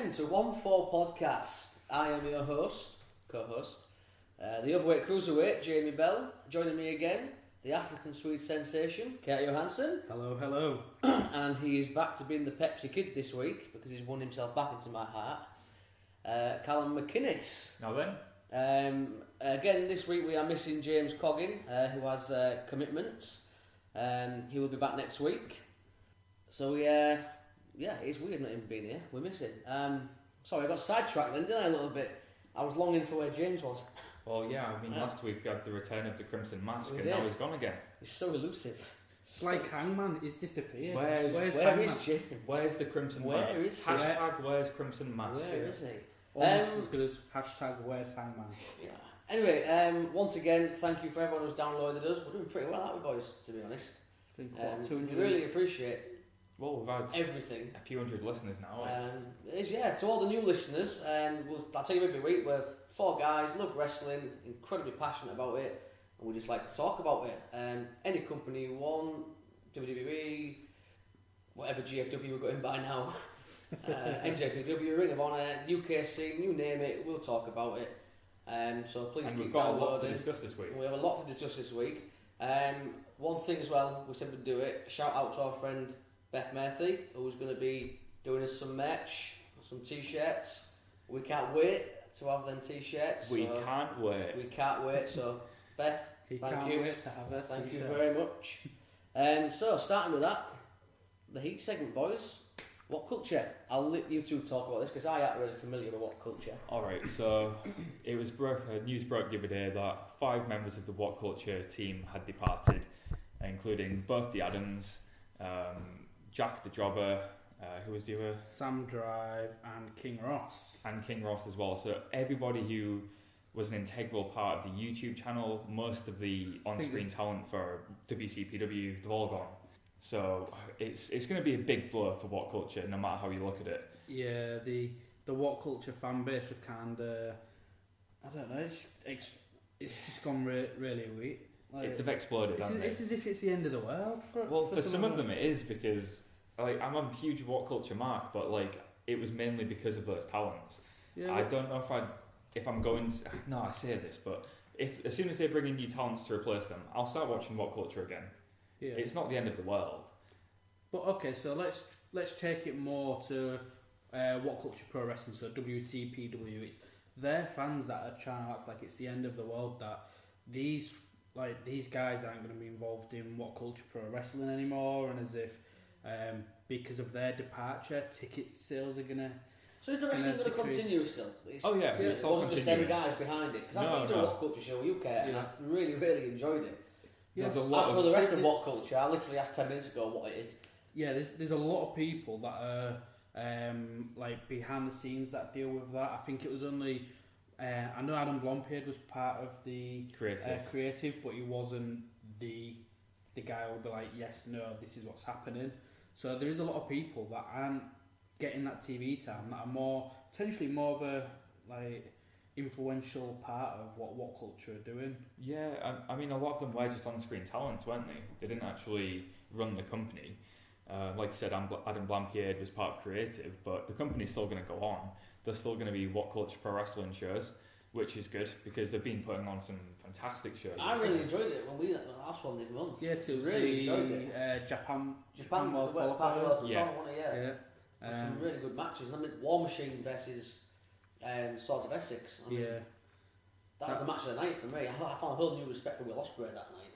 again to 1-4 Podcast. I am your co-host, the overweight cruiserweight, Jamie Bell. Joining me again, the African Swede sensation, Kurt Johansson. Hello, hello. And he is back to being the Pepsi Kid this week because he's won himself back into my heart. Callum McInnes. Now then. Again, this week we are missing James Coggin, who has commitments. He will be back next week. So yeah, it's weird not him being here. We miss him. Sorry, I got sidetracked then, didn't I, a little bit? I was longing for where James was. Well, yeah, I mean, last week we had the return of the Crimson Mask, We and did. now he's gone again. He's so elusive. It's like Hangman, he's disappeared. Where Hangman? is James? Where's the Crimson Where Mask? is he? Hashtag where's Crimson Mask? Where is he? Almost as good as hashtag where's Hangman. Yeah. Anyway, once again, thank you for everyone who's downloaded us. We're doing pretty well, aren't we, boys, to be honest? It's been 200. We really appreciate Well, we've had everything. a few hundred listeners now. To all the new listeners, I'll tell you every week, we're 4 guys, love wrestling, incredibly passionate about it, and we just like to talk about it. Any company you want, WWE, whatever GFW we're going by now, NJPW, Ring of Honor, UK scene, you name it, we'll talk about it. So please and keep we've got a lot to downloading. discuss this week. We have a lot to discuss this week. One thing as well, we said we'd do it. Shout out to our friend Beth Murphy, who's going to be doing us some merch, some t-shirts. We can't wait to have them t-shirts. We can't wait. We can't wait. So Beth, He thank can't you. wait to have it. Thank you very much. So starting with that, the Heat segment, boys. What culture? I'll let you two talk about this because I ain't really familiar with what culture. Alright, so it was news broke the other day that 5 members of the WhatCulture team had departed, including both the Adams, Jack the Jobber, who was the other? Sam Drive and King Ross. And King Ross as well. So everybody who was an integral part of the YouTube channel, most of the on-screen talent for WCPW, they've all gone. So it's going to be a big blow for WhatCulture, no matter how you look at it. Yeah, the WhatCulture fan base have kind of, I don't know, it's just gone really weak. Like, They've exploded, haven't they? It's as if it's the end of the world. For some of them it is, because like I'm a huge WhatCulture mark, but like it was mainly because of those talents. Yeah, I don't know if I'm going to, no, I say this, but as soon as they bring in new talents to replace them, I'll start watching WhatCulture again. yeah. It's not the end of the world. But okay, so let's take it more to WhatCulture Pro Wrestling, so WCPW. It's their fans that are trying to act like it's the end of the world, that these guys aren't going to be involved in WhatCulture Pro Wrestling anymore, and as if because of their departure, ticket sales are going to. So is the wrestling going to continue still? It's all continuing. just them guys behind it. Because I've been to a WhatCulture show UK and I've really enjoyed it. There's a As lot for the rest of WhatCulture, I literally asked 10 minutes ago what it is. Yeah, there's a lot of people that are like behind the scenes that deal with that. I think it was only I know Adam Blombeard was part of the creative, but he wasn't the guy who would be like, yes, no, this is what's happening. So there is a lot of people that aren't getting that TV time, that are potentially more of a like influential part of what WhatCulture are doing. Yeah, I mean a lot of them were just on-screen talents, weren't they? They didn't actually run the company. Like you said, Adam Blombeard was part of creative, but the company's still going to go on. There's still going to be WhatCulture Pro Wrestling shows, which is good because they've been putting on some fantastic shows. I really enjoyed it when the last one did run. Yeah, to really enjoyed it. Japan World Qualifiers. yeah. Some really good matches. I mean, War Machine versus Swords of Essex. I mean, that was the match of the night for me. I found a whole new respect for Will Ospreay that night.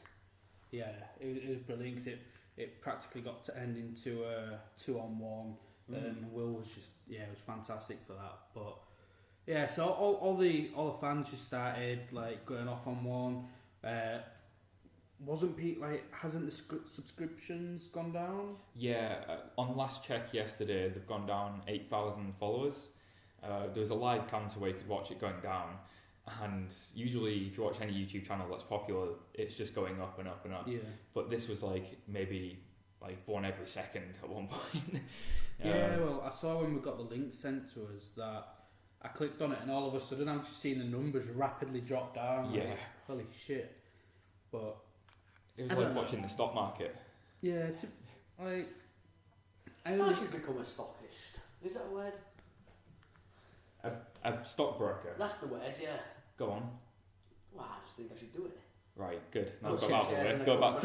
Yeah, it was brilliant because it practically got to end into a 2-on-1, and Will was just it was fantastic for that. But yeah, so all the fans just started like going off on one. Wasn't Pete hasn't the subscriptions gone down? Yeah, on last check yesterday, they've gone down 8,000 followers. There was a live counter where you could watch it going down, and usually if you watch any YouTube channel that's popular, it's just going up and up and up. Yeah. But this was maybe one every second at one point. Yeah, well, I saw when we got the link sent to us that I clicked on it and all of a sudden I'm just seeing the numbers rapidly drop down. Yeah. Like, holy shit. But it was like watching the stock market. Yeah, I should become a stockist. Is that a word? A stockbroker. That's the word, yeah. Go on. Wow, I just think I should do it. Right, good. Now What's we've got your that shares one. Go in back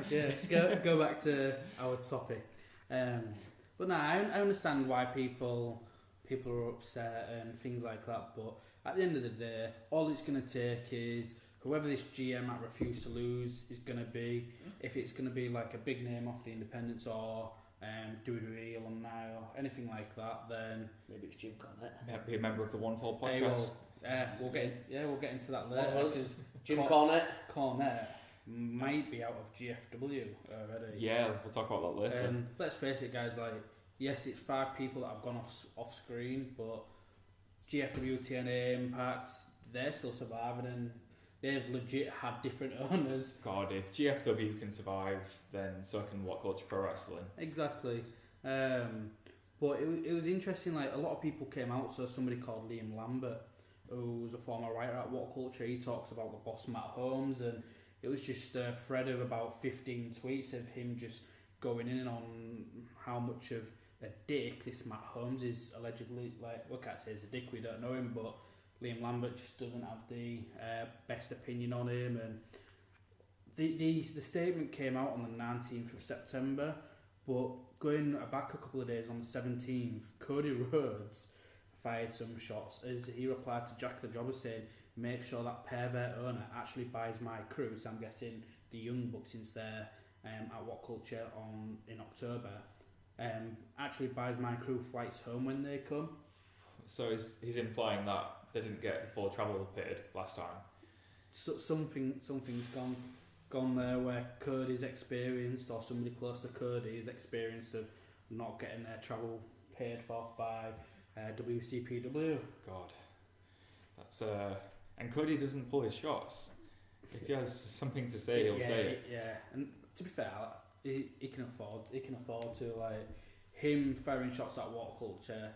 to Go back to our topic. But no, I understand why people are upset and things like that. But at the end of the day, all it's going to take is whoever this GM at Refuse to Lose is going to be. If it's going to be like a big name off the independents or WWE alumni or anything like that, then maybe it's Jim Cornette. Yeah, be a member of the One Fall podcast. Hey, we'll get into that later. Because Jim Cornette might be out of GFW already. Yeah, we'll talk about that later. Let's face it, guys. Like, yes, it's 5 people that have gone off screen, but GFW, TNA, Impact, they're still surviving, and they've legit had different owners. God, if GFW can survive, then so can WhatCulture Pro Wrestling. Exactly. But it was interesting. Like, a lot of people came out. So somebody called Liam Lambert, who was a former writer at WhatCulture, he talks about the boss Matt Holmes, and it was just a thread of about 15 tweets of him just going in on how much of a dick this Matt Holmes is allegedly. Like, we can't say he's a dick, we don't know him, but Liam Lambert just doesn't have the best opinion on him. And the statement came out on the 19th of September, but going back a couple of days on the 17th, Cody Rhodes fired some shots as he replied to Jack the Jobber saying, make sure that pervert owner actually buys my crew. So I'm guessing the Young Bucks, since they're at WhatCulture in October, actually buys my crew flights home when they come. So he's implying that they didn't get the full travel paid last time. So something's gone there where Cody's experienced, or somebody close to Cody is experienced of not getting their travel paid for by WCPW. God, that's and Cody doesn't pull his shots. If he has something to say, he'll say it. Yeah, and to be fair, he can afford to, like, him firing shots at WhatCulture.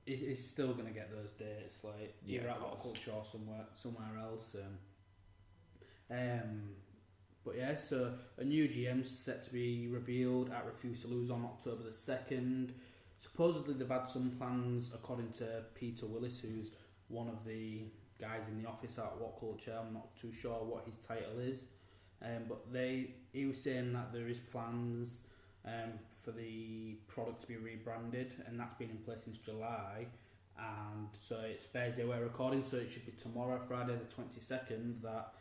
He's still gonna get those dates, like, either at WhatCulture or somewhere else. But yeah, so a new GM's set to be revealed at Refuse to Lose on October the 2nd. Supposedly they've had some plans, according to Peter Willis, who's one of the guys in the office at WhatCulture. I'm not too sure what his title is, but he was saying that there is plans for the product to be rebranded, and that's been in place since July. And so it's Thursday we're recording, so it should be tomorrow, Friday the 22nd, that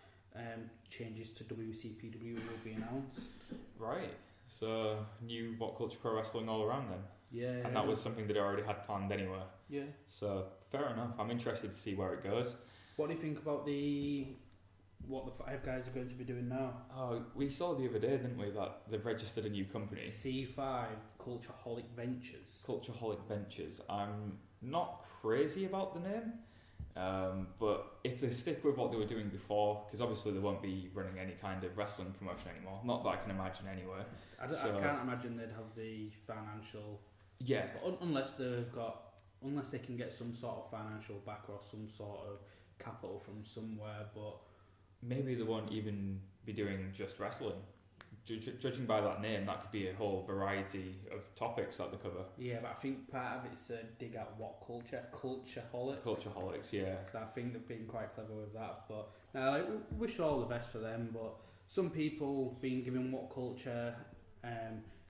changes to WCPW will be announced. Right. So new WhatCulture Pro Wrestling all around then. Yeah. And that was something that I already had planned anyway. Yeah. So fair enough. I'm interested to see where it goes. What do you think about what the 5 guys are going to be doing now? Oh, we saw the other day, didn't we, that they've registered a new company. C5 Cultureholic Ventures. Cultureholic Ventures. I'm not crazy about the name, but if they stick with what they were doing before, because obviously they won't be running any kind of wrestling promotion anymore. Not that I can imagine anyway. I can't imagine they'd have the financial. Yeah. Unless they can get some sort of financial back or some sort of capital from somewhere, but maybe they won't even be doing just wrestling. Judging by that name, that could be a whole variety of topics that they cover. Yeah, but I think part of it's a dig at WhatCulture, Cultureholics. Cultureholics, yeah. So I think they've been quite clever with that. But no, we wish all the best for them. But some people being given WhatCulture,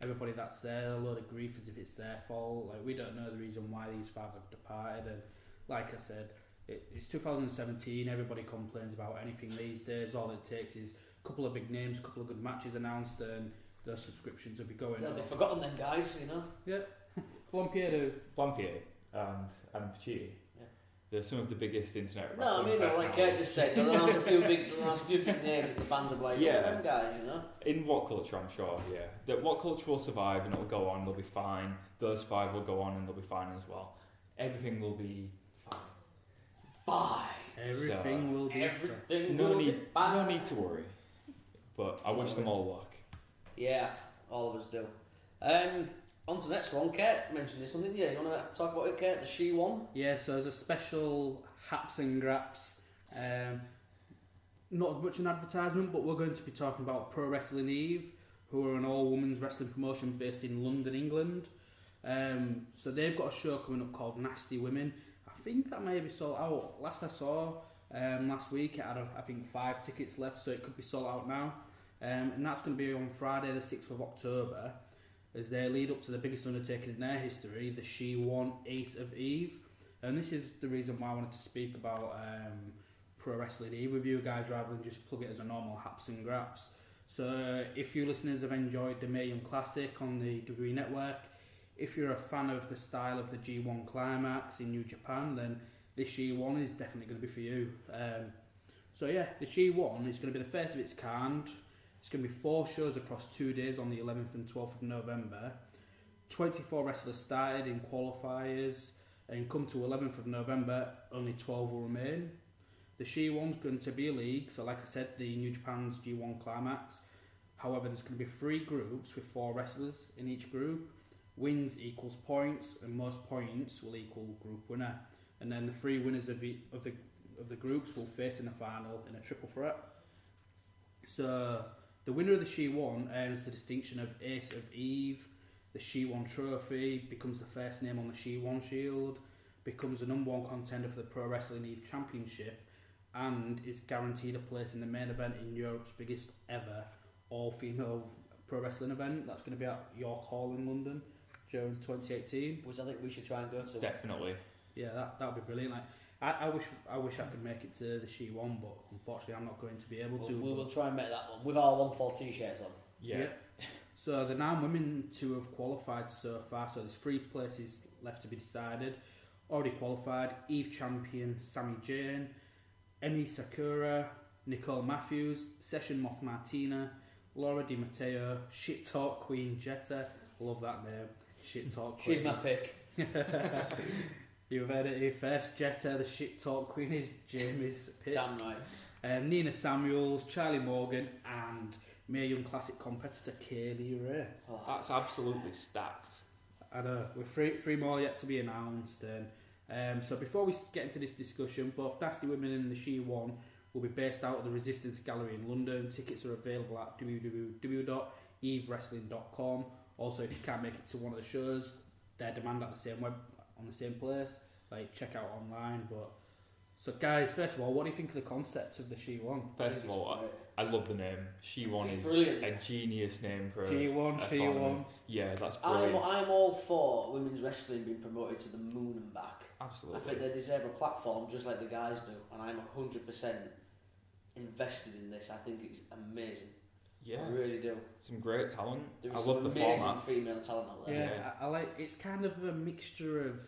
everybody that's there, a load of grief as if it's their fault. Like, we don't know the reason why these 5 have departed. And like I said, it's 2017. Everybody complains about anything these days. All it takes is a couple of big names, a couple of good matches announced, and those subscriptions will be going. They'll be forgotten then, guys. You know. Yeah. Blampier and Pachi. Yeah. They're some of the biggest internet. No, I mean, like I just said, they'll announce a few big names that the fans are like, them guys, you know. In WhatCulture, I'm sure, yeah, that WhatCulture will survive and it'll go on. They'll be fine. Those 5 will go on and they'll be fine as well. Everything will be fine. Everything will be fine. No need to worry. But I wish them all luck. Yeah, all of us do. On to the next one. Kate mentioned this something. Yeah, you want to talk about it, Kate? The She one? Yeah, so there's a special Hopson Grabs. Not as much an advertisement, but we're going to be talking about Pro Wrestling Eve, who are an all-women's wrestling promotion based in London, England. So they've got a show coming up called Nasty Women. I think that may be sold out. Last I saw, last week it had, I think, 5 tickets left, so it could be sold out now. And that's going to be on Friday the 6th of October, as they lead up to the biggest undertaking in their history, the She-Won Ace of Eve. And this is the reason why I wanted to speak about Pro Wrestling Eve with you guys, rather than just plug it as a normal Hopson Grabs. So if you listeners have enjoyed the Mae Young Classic on the WWE Network, if you're a fan of the style of the G1 Climax in New Japan, then this She-Won is definitely going to be for you. So yeah, the She-Won is going to be the first of its kind. It's going to be 4 shows across 2 days on the 11th and 12th of November. 24 wrestlers started in qualifiers, and come to 11th of November, only 12 will remain. The She-Won's going to be a league, so like I said, the New Japan's G1 Climax. However, there's going to be 3 groups with 4 wrestlers in each group. Wins equals points, and most points will equal group winner. And then the 3 winners of the groups will face in the final in a triple threat. So the winner of the She-Won earns the distinction of Ace of Eve. The She-Won trophy, becomes the first name on the She-Won shield, becomes the number 1 contender for the Pro Wrestling Eve Championship, and is guaranteed a place in the main event in Europe's biggest ever all-female pro wrestling event. That's going to be at York Hall in London during 2018. Which I think we should try and go to. Definitely. Yeah, that would be brilliant. Like, I wish I could make it to the She-Won, but unfortunately I'm not going to be able to. We will try and make that one with our long fall t-shirts on. Yeah. So the 9 women to have qualified so far, so there's 3 places left to be decided. Already qualified: Eve champion Sami Jane, Emi Sakura, Nicole Matthews, Session Moth Martina, Laura Di Matteo, Shit Talk Queen Jetta. Love that name. Shit Talk Queen. She's my pick. You've heard it here first. Jetta, the Shit Talk Queen, is Jamie's pick. Damn right. Nina Samuels, Charlie Morgan, and Mae Young Classic competitor Kaylee Ray. Oh, that's absolutely stacked. I know, with three more yet to be announced. So before we get into this discussion, both Nasty Women and the She-Won will be based out of the Resistance Gallery in London. Tickets are available at www.evewrestling.com. Also, if you can't make it to one of the shows, they're demanded at the same web on the same place. Like, check out online. But so, guys, first of all, what do you think of the concept of the She-Won? First of all, I love the name. She-Won is brilliant. a genius name for She-Won, a She-Won. tournament. Yeah, that's brilliant. I'm all for women's wrestling being promoted to the moon and back. Absolutely. I think they deserve a platform just like the guys do, and I'm 100% invested in this. I think it's amazing. Yeah, I really do. Some great talent. There's I love some the amazing format. female talent out there. Yeah, I like. It's kind of a mixture of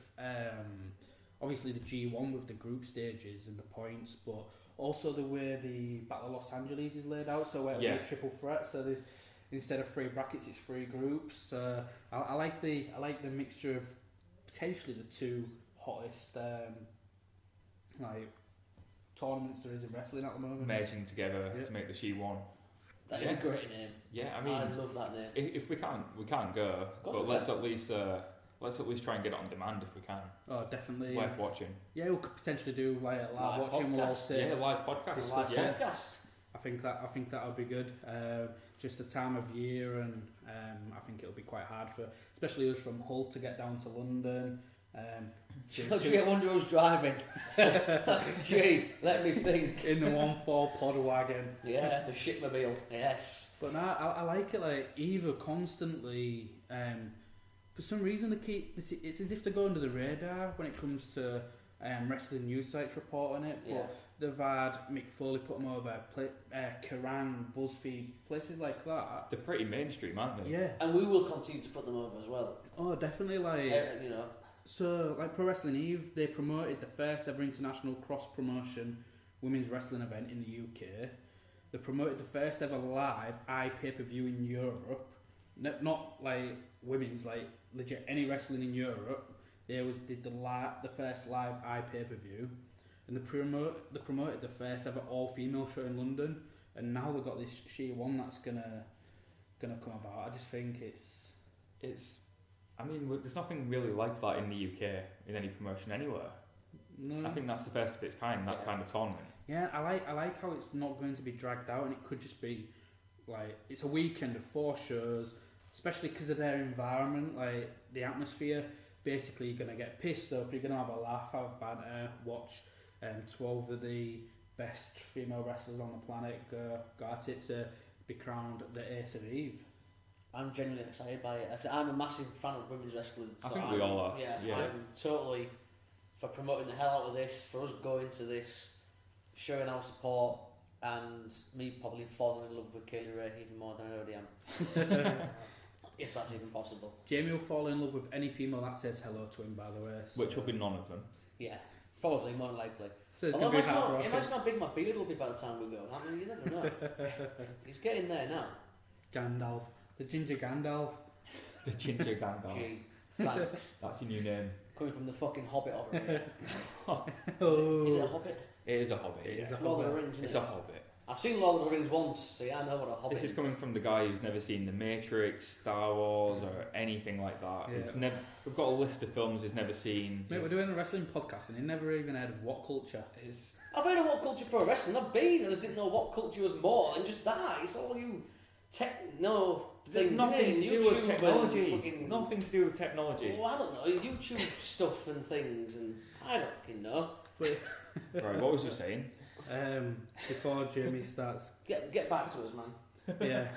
obviously the G1 with the group stages and the points, but also the way the Battle of Los Angeles is laid out. So where it'll be a triple threat. So there's, instead of 3 brackets, it's 3 groups. I like the mixture of potentially the 2 hottest like tournaments there is in wrestling at the moment. Merging together to make the She-Won. That is a great name. Yeah, I mean, I love that name. If we can't go, but let's at least try and get it on demand if we can. Oh, definitely. Worth watching. Yeah, we could potentially do like a live watching. We'll all say live podcast. Podcast. I think that would be good. Just the time of year, and I think it'll be quite hard for, especially us from Hull, to get down to London. I wonder who's driving. Gee, let me think. In the 1-4 pod wagon. Yeah, the shipmobile. Yes. But no, I like it. Like Eva constantly. For some reason, they keep. It's as if they go under the radar when it comes to wrestling news sites reporting it. But they've had Mick Foley put them over. Kerrang, BuzzFeed, places like that. They're pretty mainstream, aren't they? Yeah. And we will continue to put them over as well. Oh, definitely. Like you know. So, like Pro Wrestling Eve, they promoted the first ever international cross-promotion women's wrestling event in the UK. They promoted the first ever live pay-per-view in Europe. Not like women's, like legit any wrestling in Europe. They did the first live pay-per-view, and they promoted the first ever all-female show in London. And now they've got this She-Won that's gonna come about. I just think it's. I mean, there's nothing really like that in the UK in any promotion anywhere. No. I think that's the first of its kind, that kind of tournament. Yeah, I like how it's not going to be dragged out, and it could just be like it's a weekend of 4 shows, especially because of their environment, like the atmosphere. basically you're going to get pissed up, you're going to have a laugh, have banter, watch 12 of the best female wrestlers on the planet go at it to be crowned the Ace of Eve. I'm genuinely excited by it. I'm a massive fan of women's wrestling. I think we all are. Yeah, I'm totally for promoting the hell out of this, for us going to this, showing our support, and me probably falling in love with Kaylee Ray even more than I already am. If that's even possible. Jamie will fall in love with any female that says hello to him, by the way. So. Which will be none of them. Yeah, probably, more than likely. So it's imagine how big my beard will be by the time we go. I mean, you never know. He's getting there now. Gandalf. The Ginger Gandalf. The Ginger Gandalf. Gee, thanks. That's your new name. Coming from the fucking Hobbit over here. Oh. Is it a Hobbit? It is a Hobbit. It is It's Lord of the Rings. It's a Hobbit. I've seen Lord of the Rings once, so yeah, I know what a Hobbit is. This is coming from the guy who's never seen The Matrix, Star Wars, or anything like that. Yeah. We've got a list of films he's never seen. Mate, we're doing a wrestling podcast and he never even heard of WhatCulture. I've heard of WhatCulture Pro Wrestling. I've been. I just didn't know WhatCulture was more than just that. It's all you techno. There's nothing to do with technology. Nothing to do with technology. Well, I don't know. YouTube stuff and things, and I don't fucking know. Right, what was you saying? Before Jamie starts. Get back to us, man. Yeah.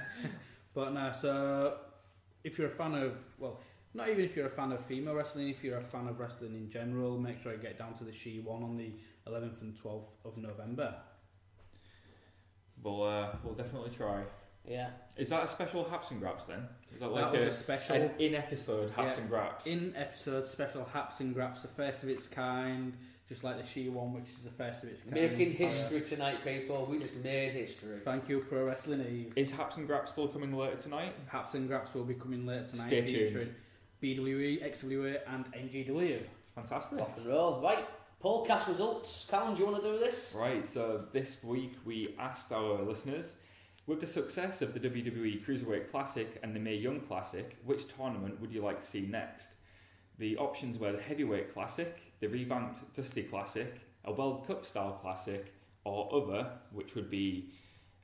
But no, so if you're a fan of, well, not even if you're a fan of female wrestling, if you're a fan of wrestling in general, make sure you get down to the She One on the 11th and 12th of November. We'll definitely try. Yeah. Is that a special Hopson Grabs then? Is that like a special an in-episode Hopson Grabs? In-episode special Hopson Grabs, the first of its kind, just like the She One, which is the first of its kind. Making history tonight, people. We just made history. Thank you, Pro Wrestling Eve. Is Hopson Grabs still coming later tonight? Hopson Grabs will be coming later tonight. Stay tuned. BWE, XWA and NGW. Fantastic. Rock and roll. Right, Pollcast results. Callum, do you want to do this? Right, so this week we asked our listeners, with the success of the WWE Cruiserweight Classic and the Mae Young Classic, which tournament would you like to see next? The options were the Heavyweight Classic, the revamped Dusty Classic, a World Cup style Classic, or other, which would be...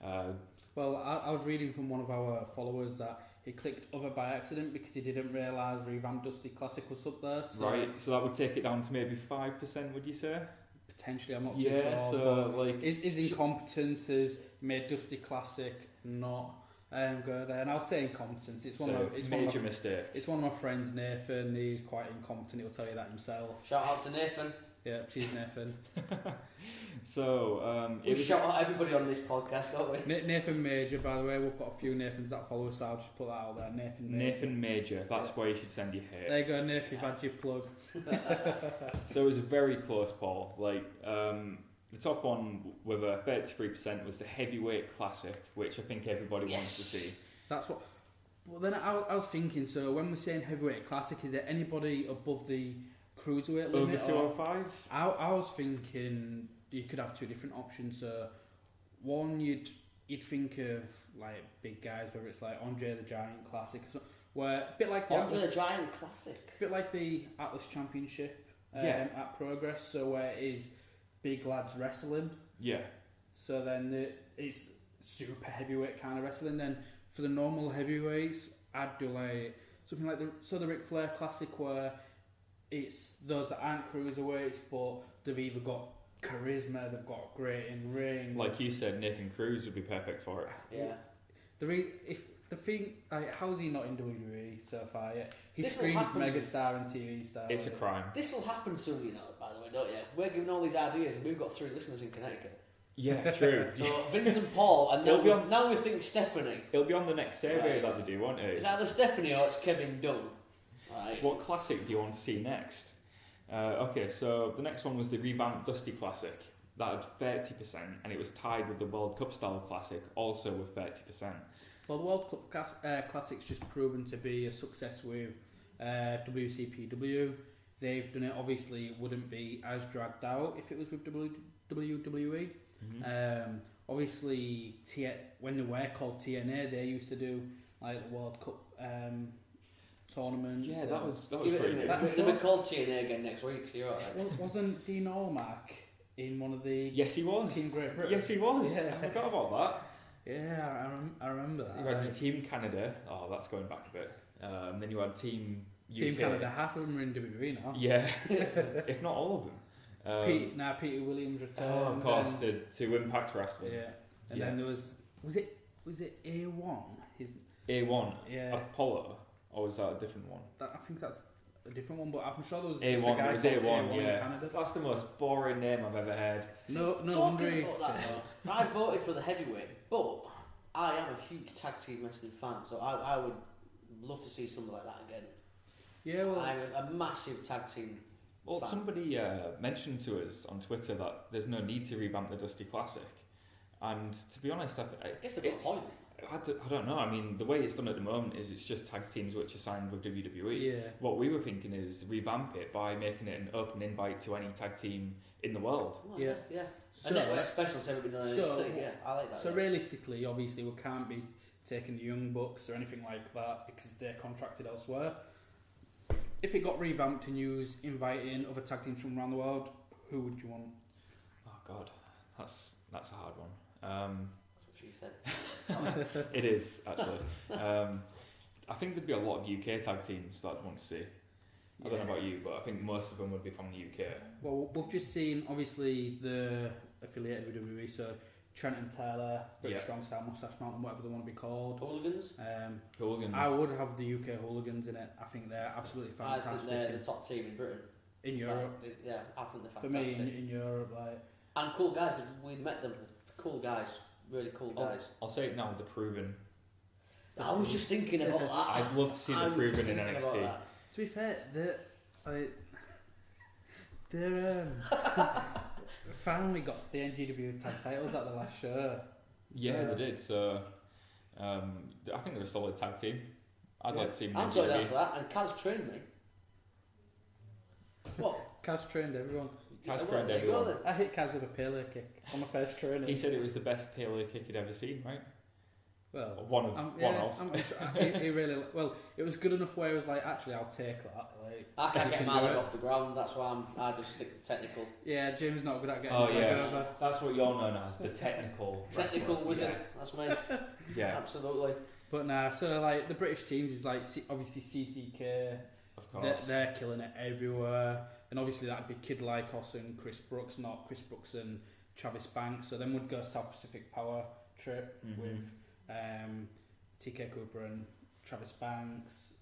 Well, I was reading from one of our followers that he clicked other by accident because he didn't realise revamped Dusty Classic was up there. So right, so that would take it down to maybe 5%, would you say? Potentially, I'm not too sure. Yeah, so like... His incompetences made Dusty Classic not go there. And I'll say incompetence. It's major mistake. It's one of my friends, Nathan. He's quite incompetent. He'll tell you that himself. Shout out to Nathan. Yeah, cheers, Nathan. So, we shout out everybody on this podcast, don't we? Nathan Major, by the way. We've got a few Nathans that follow us, so I'll just put that out there. Nathan Major. That's where you should send your hate. There you go, Nathan. You've had your plug. So it was a very close poll. Like, the top one with a 33% was the Heavyweight Classic, which I think everybody wants to see. That's what... Well, then I was thinking, so when we're saying Heavyweight Classic, is there anybody above the Cruiserweight limit? Over 205? I was thinking you could have two different options. So one, you'd think of like big guys, whether it's like Andre the Giant Classic, where a bit like the Andre the Giant Classic, a bit like the Atlas Championship at Progress. So where it is big lads wrestling. Yeah. So then it's super heavyweight kind of wrestling. Then for the normal heavyweights, I'd do like something like the Ric Flair Classic, where it's those that aren't cruiserweights, but they've either got charisma, they've got great in ring. Like you said, Nathan Cruz would be perfect for it. Yeah. How's he not in WWE so far yet? He screams megastar and TV star. It's a crime. This will happen soon, you know, by the way, don't you? We're giving all these ideas and we've got 3 listeners in Connecticut. Yeah, true. So Vince and Paul, and now we think Stephanie. It'll be on the next survey that they do, won't it? It's either Stephanie or it's Kevin Dunn. Right. What classic do you want to see next? Okay, so the next one was the revamped Dusty Classic. That had 30%, and it was tied with the World Cup style Classic, also with 30%. Well, the World Cup Classic's just proven to be a success with WCPW. They've done it. Obviously, it wouldn't be as dragged out if it was with WWE. Mm-hmm. Obviously, when they were called TNA, they used to do like the World Cup tournaments. Yeah, that was pretty good. They'll be called TNA again next week, so you're alright. Wasn't Dean Allmark in one of the... Yes, he was. Team Great Britain? Yes, he was. Yeah. I forgot about that. Yeah, I remember that. You had your Team Canada. Oh, that's going back a bit. Then you had Team Team Canada, half of them are in WWE now. Yeah, if not all of them. Peter Williams returned. Oh, of course, to Impact Wrestling. Yeah, and then there was it A1? A1. Yeah. Apollo, or was that a different one? I think that's a different one, but I'm sure there was A1. It was A1. in Yeah, Canada. that's the most boring name I've ever heard. No Talking wonder. about that, though, I voted for the heavyweight, but I am a huge tag team wrestling fan, so I would love to see something like that again. Yeah, well, I'm a massive tag team. Well, fan. somebody mentioned to us on Twitter that there's no need to revamp the Dusty Classic, and to be honest, I guess they've got a point. I don't know. I mean, the way it's done at the moment is it's just tag teams which are signed with WWE. yeah. What we were thinking is revamp it by making it an open invite to any tag team in the world. Well, Yeah. yeah. So, A network special's ever been done on NXT, yeah, I like that. So yeah. realistically, obviously, we can't be taking the Young Bucks or anything like that because they're contracted elsewhere. If it got revamped and you was inviting other tag teams from around the world, who would you want? Oh God, that's a hard one. She said. It is actually. I think there'd be a lot of UK tag teams that I'd want to see. I don't know about you, but I think most of them would be from the UK. Well, we've just seen obviously the affiliated with WWE, so Trent and Taylor, British Strong Style, Mustache Mountain, whatever they want to be called. Hooligans? Hooligans. I would have the UK Hooligans in it. I think they're absolutely fantastic. I think they're the top team in Britain. In Europe. Yeah, I think they're For fantastic. me, in Europe, like... And cool guys, because we met them. Cool guys. Really cool guys. I'll say it now, the Proven. I was just thinking about that. I'd love to see the Proven in NXT. To be fair, they're finally got the NGW tag titles at the last show. Yeah, So- they did. So I think they're a solid tag team. I'd like to see them in I'm totally down NGW. for that. And Kaz trained me. What? Kaz trained everyone. Kaz Yeah, trained there you go everyone. then. I hit Kaz with a Pele kick on my first training. He said it was the best Pele kick he'd ever seen, right? Well, One of. he really well. It was good enough where I was like, actually, I'll take that. Like, I can't you get can my do leg it. off the ground. That's why I just stick to technical. Yeah, Jim's not good at getting Oh his leg yeah, over. that's what you're known as, the technical. Technical wrestler. wizard. That's me. Yeah, Absolutely. But nah, so like the British teams is like obviously CCK. of course. They're killing it everywhere, and obviously that'd be Kid Lycos and Chris Brooks, not Chris Brooks and Travis Banks. So then would go South Pacific Power trip with TK Cooper and Travis Banks,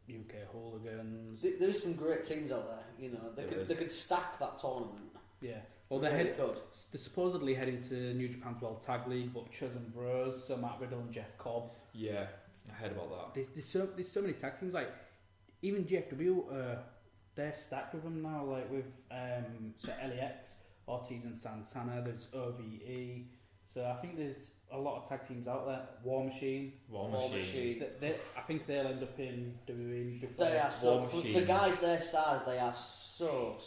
UK Hooligans. There is some great teams out there. You know, they could stack that tournament. Yeah. Well, they're supposedly heading to New Japan's World Tag League, but Chosen Bros, so Matt Riddle and Jeff Cobb. Yeah, I heard about that. There's so many tag teams, like even GFW, they're stacked with them now, like with so LAX, Ortiz and Santana. There's OVE, so I think there's a lot of tag teams out there. War Machine. I think they'll end up in WWE before. They are War so Machine. for guys their size, they are so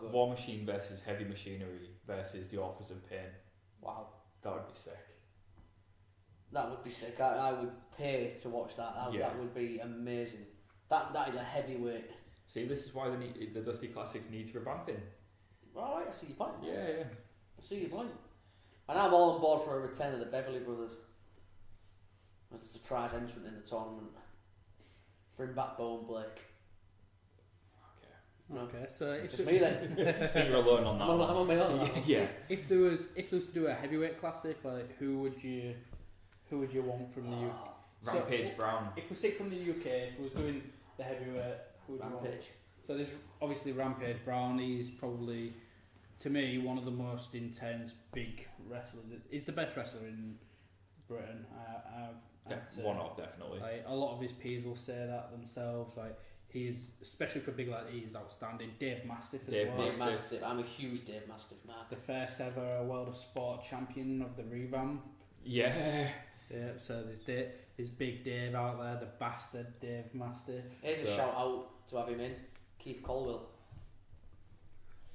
good. War Machine versus Heavy Machinery versus the Authors of Pain. Wow, That would be sick. that would be sick. I would pay to watch that. That would be amazing. That is a heavyweight. See, this is why the Dusty Classic needs revamping. All right, I see your point. Yeah. I see your point. And I'm all on board for a return of the Beverly Brothers as a surprise entrant in the tournament. Bring back Bowen Blake. Okay, so if Just me then. I think you're alone on that I'm one. on my own. Yeah. If there was to do a heavyweight classic, like who would you want from the UK? Rampage Brown. If we stick from the UK, if we was doing the heavyweight, who would you want? Rampage. So there's obviously Rampage Brown. He's probably, to me, one of the most intense big wrestlers. He's the best wrestler in Britain. I'd say. One of, definitely. Like, a lot of his peers will say that themselves. Like, he is, especially for big lad, he is outstanding. Dave Mastiff as well. Dave Mastiff. I'm a huge Dave Mastiff man. The first ever World of Sport champion of the revamp. Yeah. Yeah, so there's Big Dave out there, the bastard Dave Mastiff. Here's a shout out to have him in. Keith Colwell.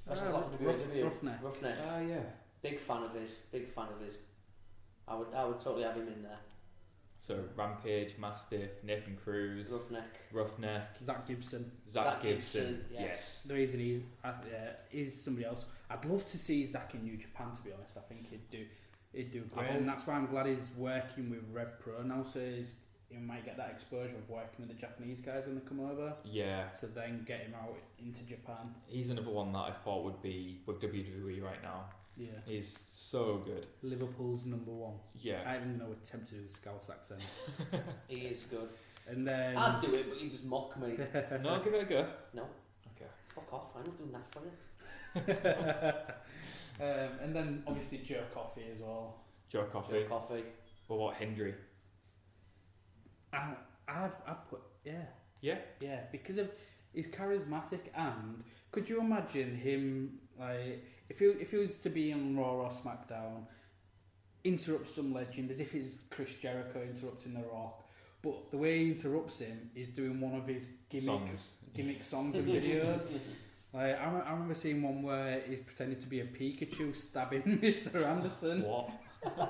Roughneck. Roughneck. Yeah. Big fan of his. I would totally have him in there. So Rampage, Mastiff, Nathan Cruz, Roughneck, Zach Gibson. Zach Gibson. Yes. The reason he's somebody else. I'd love to see Zach in New Japan, to be honest. I think he'd do great, and that's why I'm glad he's working with Rev Pro now. So he might get that exposure of working with the Japanese guys when they come over. Yeah. To then get him out into Japan. He's another one that I thought would be with WWE right now. Yeah. He's so good. Liverpool's number one. Yeah. I don't even know attempt to do the Scouse accent. He is good. And then I'd do it, but you just mock me. No, give it a go. No. Okay. Fuck off, I'm not doing that for you. And then obviously Joe Coffey as well. Joe Coffey. Joe Coffey. Or what, Hendry? I'd put Yeah? Yeah, because of he's charismatic, and could you imagine him like if he was to be on Raw or SmackDown, interrupt some legend as if it's Chris Jericho interrupting The Rock, but the way he interrupts him is doing one of his gimmick songs and videos. Like I remember seeing one where he's pretending to be a Pikachu stabbing Mr. Anderson. What?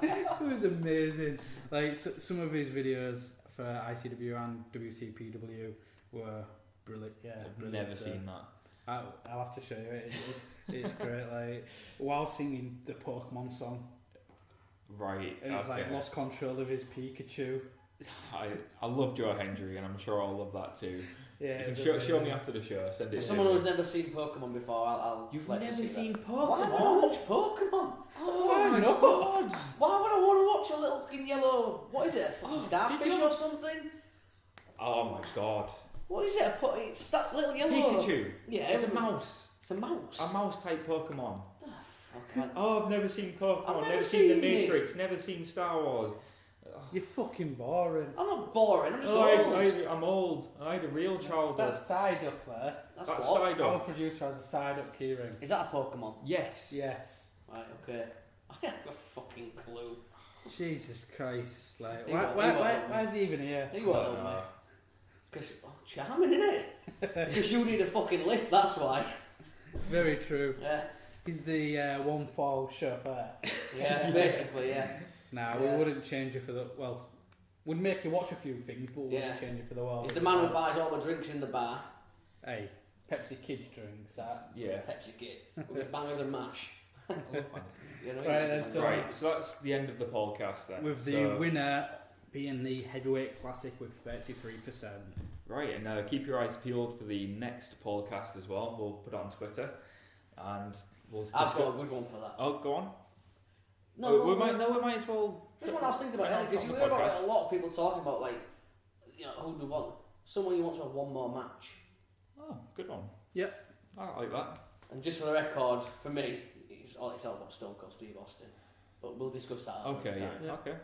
It was amazing. Like some of his videos for ICW and WCPW were brilliant. Yeah, I've never seen that. I'll have to show you it. It's great. Like while singing the Pokemon song, Right. and it's like lost control of his Pikachu. I love Joe Hendry, and I'm sure I'll love that too. Yeah, You can show me after the show. Send it. For to someone me. who's never seen Pokemon before, I'll You've let you never see seen that. Pokemon? Why would I watch Pokemon? Oh my no. god! Why would I want to watch a little fucking yellow? What is it? A fucking Oh, starfish did you- or something? Oh my god! What is it? It's that little yellow. Pikachu. Yeah, It's a mouse. It's a mouse. A mouse type Pokemon. Okay. Oh, I've never seen Pokemon. I've Never never seen The seen it. Matrix. Never seen Star Wars. You're fucking boring. I'm not boring. I'm just Oh, old. I'm old. I had a real childhood. That's side up there. That's That's what? side Our up. producer has a side up keyring. Is that a Pokemon? Yes. Yes. Right. Okay. I have a fucking clue. Jesus Christ! Like He why won't. is he even here? You won't help me. Because charming, innit? Because you need a fucking lift. That's why. Very true. Yeah. He's the one fall chauffeur. Yeah. Basically, yeah. Nah, Yeah. we wouldn't change it for the Would make you watch a few things, but we Yeah. wouldn't change it for the world. He's the man who buys all the drinks in the bar. Hey, Pepsi Kids drinks that. Yeah. Pepsi Kid. With his bangers and mash. You know, Right, then, so- Right. So that's the end of the podcast then. With the winner being the heavyweight classic with 33%. Right, and keep your eyes peeled for the next podcast as well. We'll put it on Twitter, and we'll I've got a good one for that. Oh, go on. No, we might as well. This is what I was thinking about, announce because on you the hear about podcast. it, a lot of people talking about, like, you know, who do want someone you want to have one more match. Oh, good one. Yep. I like that. And just for the record, for me, it's all about Stone Cold Steve Austin. But we'll discuss that. Okay, another time. yeah. Okay.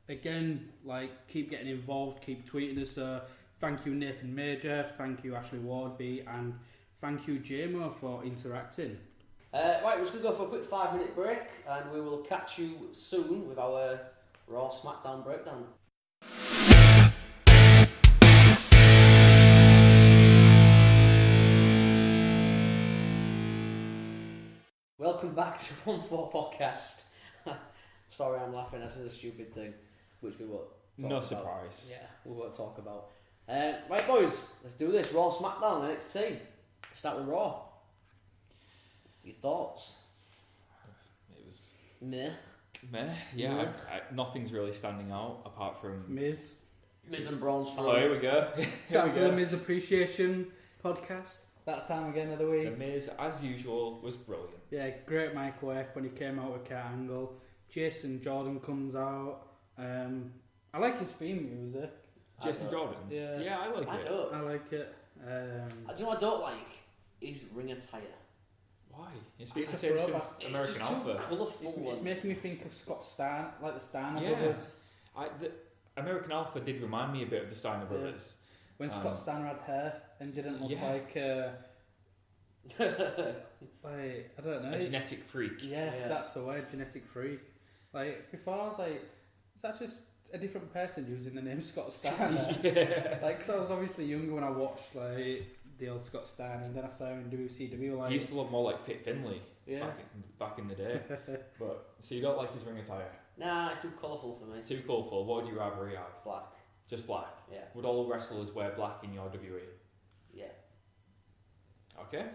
Again, like, keep getting involved, keep tweeting us. Thank you, Nathan Major. Thank you, Ashley Wardby. And thank you, JMO, for interacting. Right, we're just going to go for a quick 5-minute break, and we will catch you soon with our Raw SmackDown breakdown. Welcome back to 1-4 Podcast. Sorry, I'm laughing. This is a stupid thing, which we won't. No talk surprise. About. Yeah, we won't talk about. Right, boys, let's do this. Raw SmackDown NXT. Let's start with Raw. Your thoughts? It was Meh. Yeah, Meh. nothing's really standing out apart from. Miz. Miz and Braun Strowman. Oh, here we go. Here we Time for the go. Miz Appreciation podcast. That time again of the The week. Miz, as usual, was brilliant. Yeah, great mic work when he came out with Kurt Angle. Jason Jordan comes out. I like his theme music. Jason I don't. Jordan's. Yeah. Yeah, I like I it. don't. I like it. Do you know what I don't like? Is ring attire. Why? It's been It's the a same since throwback. American it's just Alpha. too colourful. It's and- making me think of Scott Steiner, like the Steiner Yeah. Brothers. The American Alpha did remind me a bit of the Steiner Brothers. When Scott Steiner had hair and didn't look yeah. like I don't know. A genetic freak. Yeah, Yeah. that's the word, genetic freak. Like before, I was like, is that just a different person using the name Scott Steiner? Yeah. Like, because I was obviously younger when I watched like the old Scott Steiner, and then I saw him in WCW. Like, He used to look more like Fit Finlay yeah, back in the day. But so you don't like his ring attire? Nah, it's too colourful for me. Too colourful. What would you rather he have? Black. Just black. Yeah. Would all wrestlers wear black in your WWE? Yeah. Okay.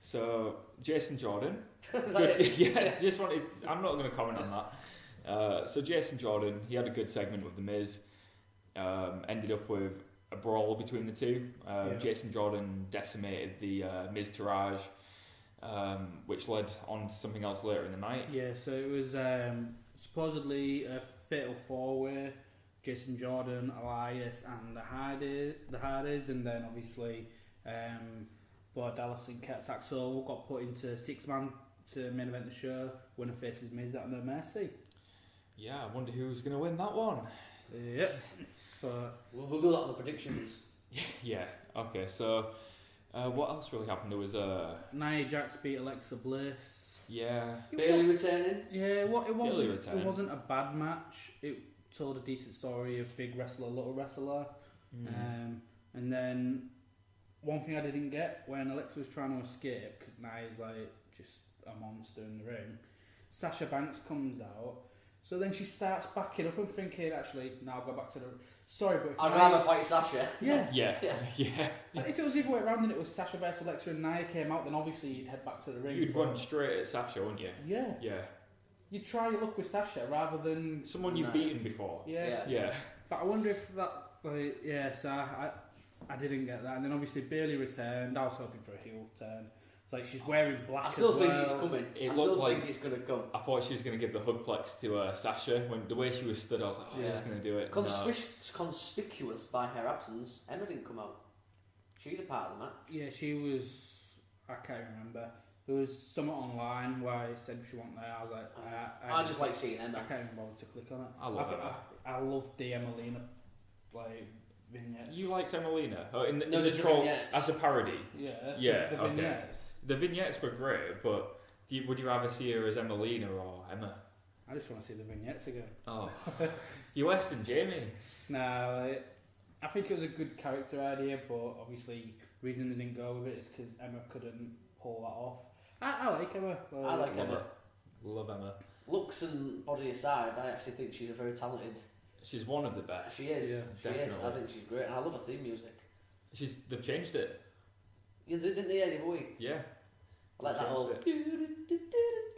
So Jason Jordan. Is that it? Yeah. Just wanted. I'm not going to comment on that. So Jason Jordan, he had a good segment with the Miz. ended up with a brawl between the two. Jason Jordan decimated the Miz Taraj, which led on to something else later in the night. Yeah, so it was supposedly a fatal four-way. Jason Jordan, Elias, and the Hardys, and then obviously Bo Dallas and Kurt Saxon got put into 6-man to main event the show. Winner faces Miz at No Mercy. Yeah, I wonder who's going to win that one. Yep. But we'll do that on the predictions. Yeah. Okay. So, what else really happened? There was Nia Jax beat Alexa Bliss. Yeah. Bailey returning. Yeah. It wasn't. Bailey It wasn't a bad match. It told a decent story of big wrestler, little wrestler. And then one thing I didn't get when Alexa was trying to escape, because Nia's like just a monster in the ring. Sasha Banks comes out. So then she starts backing up and thinking, actually, now I'll go back to the... Sorry, but... I'd rather fight Sasha. Yeah. Yeah. Like, if it was the other way around and it was Sasha versus Alexa and Nia came out, then obviously you'd head back to the ring. You'd run straight at Sasha, wouldn't you? Yeah. Yeah. You'd try your luck with Sasha rather than... Someone you've beaten before. Yeah. But I wonder if that... Like, yeah, so I didn't get that. And then obviously Bailey returned. I was hoping for a heel turn. Like, she's wearing black. I still as think well. it's coming. It I looked still like think it's going to come. I thought she was going to give the hugplex to Sasha. When the way she was stood, I was like, she's going to do it. Conspicuous by her absence. Emma didn't come out. She's a part of the match. Yeah, she was... I can't remember. There was something online where it said she wasn't there. I was like... I just like seeing Emma. I can't even bother to click on it. I love Emma. I love the Emelina vignettes. You liked Emelina? Oh, in the the troll vignettes. as a parody? Yeah. The vignettes. The vignettes were great, but would you rather see her as Emelina or Emma? I just want to see the vignettes again. Oh, you West and Jamie. Nah, I think it was a good character idea, but obviously the reason they didn't go with it is because Emma couldn't pull that off. I like Emma. I like Emma. Love Emma. Looks and body aside, I actually think she's a very talented... She's one of the best. She is. Yeah, she is. I think she's great. And I love her theme music. They've changed it. Yeah, didn't they? The other week. Yeah. I like that whole...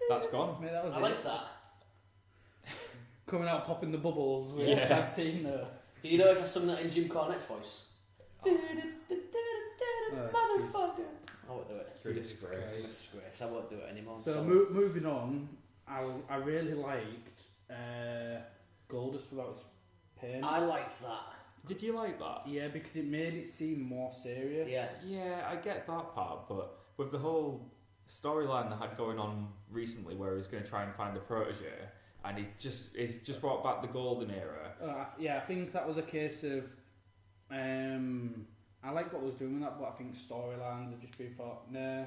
That's gone. Mate, that was I like that. Coming out popping the bubbles with Yeah. Santino. Do you notice that's something that in Jim Cornette's voice? Motherfucker! I won't do it. You're a disgrace. Disgrace. I won't do it anymore. So moving on, I really liked Goldust without his pain. I liked that. Did you like that? Yeah, because it made it seem more serious. Yeah. Yeah, I get that part, but with the whole storyline they had going on recently, where he's going to try and find a protege, and he's just brought back the golden era. I think that was a case of. I like what I was doing with that, but I think storylines have just been thought, nah.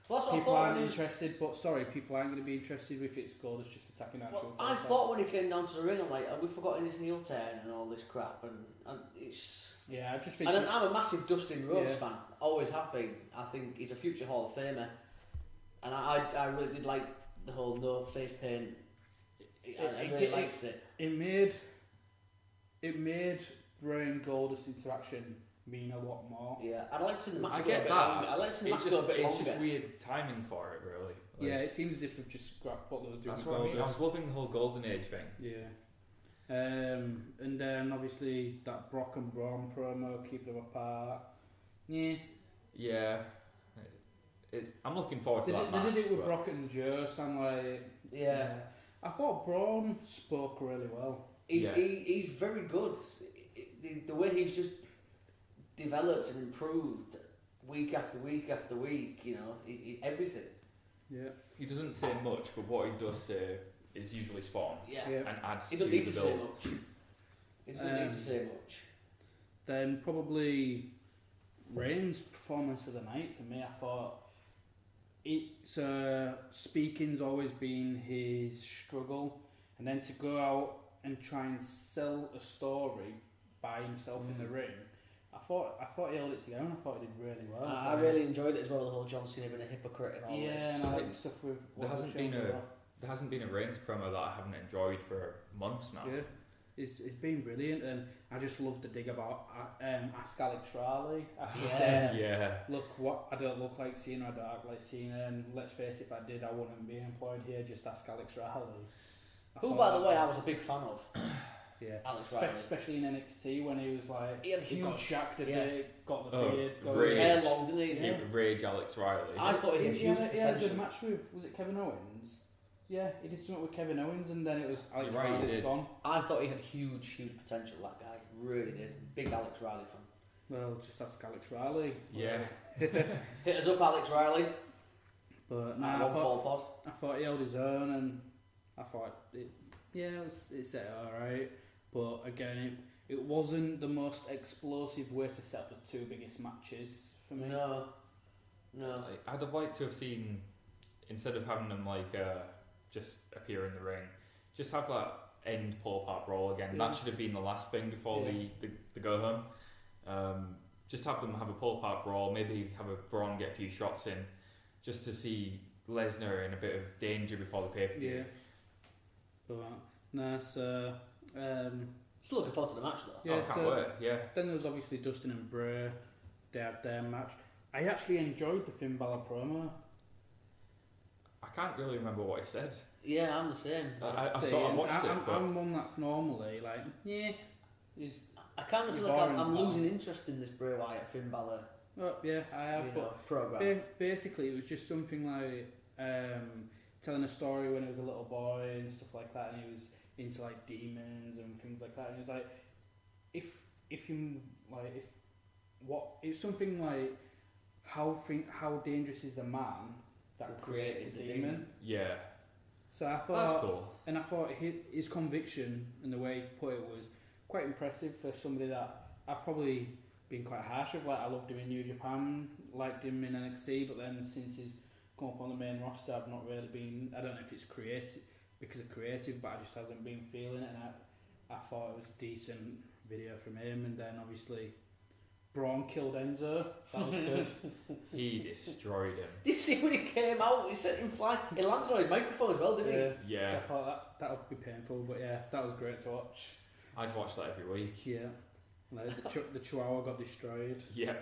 Well, that's what people I thought aren't interested, but sorry, people aren't going to be interested if it's Goldust just attacking actual. I thought when he came down to the ring, I'm like, have we forgotten his heel turn and all this crap? And it's... Yeah, I just think... And I'm a massive Dustin Rhodes fan, always have been. I think he's a future Hall of Famer. And I really did like the whole no face paint. I really liked it. It made Bray and Goldust interaction mean a lot more. Yeah, I'd like to see the match I go get a bit that. longer. I'd like to see the match go a bit It's longer. just weird timing for it, really. Yeah, it seems as if they've just scrapped what they were doing. That's with what I mean. I Goldust. was loving the whole Golden Age thing. Yeah. And then obviously that Brock and Braun promo, keep them apart. Yeah. Yeah. I'm looking forward to that match. They did it with Brock and Joe, so I'm like... Yeah. I thought Braun spoke really well. He's very good. The way he's just developed and improved week after week after week, you know, everything. Yeah. He doesn't say much, but what he does say is usually spot on. Yeah. And adds He to doesn't the need to say build. much. He doesn't need to say much. Then probably Reigns' performance of the night for me. I thought speaking's always been his struggle, and then to go out and try and sell a story by himself in the ring. I thought he held it together, and I thought he did really well. I really enjoyed it as well. The whole John Cena being a hypocrite and all this. Yeah, and I like the stuff with. There hasn't been a Reigns promo that I haven't enjoyed for months now. Yeah, it's been brilliant, and I just love the dig about Ask Alex Riley. Yeah. Look, what I don't look like Cena, I don't act like Cena, and let's face it, if I did, I wouldn't be employed here. Just ask Alex Riley. Who, by the way, I was a big fan of. Yeah. Alex Riley. Especially in NXT when he was like, he had got jacked a bit, got the beard, got his hair long, didn't he? Yeah. Rage Alex Riley. I thought he had huge potential. He had a good match with, was it Kevin Owens? Yeah, he did something with Kevin Owens and then it was Alex Riley's gone. I thought he had huge potential, that guy. Really did. Big Alex Riley fan. Well, just ask Alex Riley. Yeah. Hit us up, Alex Riley. But I thought he held his own and I thought it's alright. But again, it wasn't the most explosive way to set up the two biggest matches for me. No. I'd have liked to have seen, instead of having them just appear in the ring, just have that end pull apart brawl again. Yeah. That should have been the last thing before the go home. Just have them have a pull apart brawl, maybe have a Braun get a few shots in, just to see Lesnar in a bit of danger before the pay-per-view. Yeah. But, so... Still looking forward to the match though. Yeah, can't wait, yeah. Then there was obviously Dustin and Bray. They had their match. I actually enjoyed the Finn Balor promo. I can't really remember what he said. Yeah, I'm the same. I sort of watched it. But I'm one that's normally like, I kind of feel like I'm losing interest in this Bray Wyatt Finn Balor. Oh, yeah, I have. Program. Basically, it was just something like telling a story when he was a little boy and stuff like that, and he was into like demons and things like that. And he was like, it's something like how dangerous is the man that created the demon? Yeah. So I thought that's cool. And I thought his conviction and the way he put it was quite impressive for somebody that I've probably been quite harsh with. Like, I loved him in New Japan, liked him in NXT, but then since he's come up on the main roster, I've not really been. I don't know if it's creative because of creative, but I just hasn't been feeling it. And I thought it was a decent video from him. And then obviously Braun killed Enzo. That was good. He destroyed him. Did you see when he came out? He sent him flying. He landed on his microphone as well, didn't he? Yeah. So I thought that would be painful, but yeah, that was great to watch. I'd watch that every week. Yeah. Like the Chihuahua got destroyed. Yeah.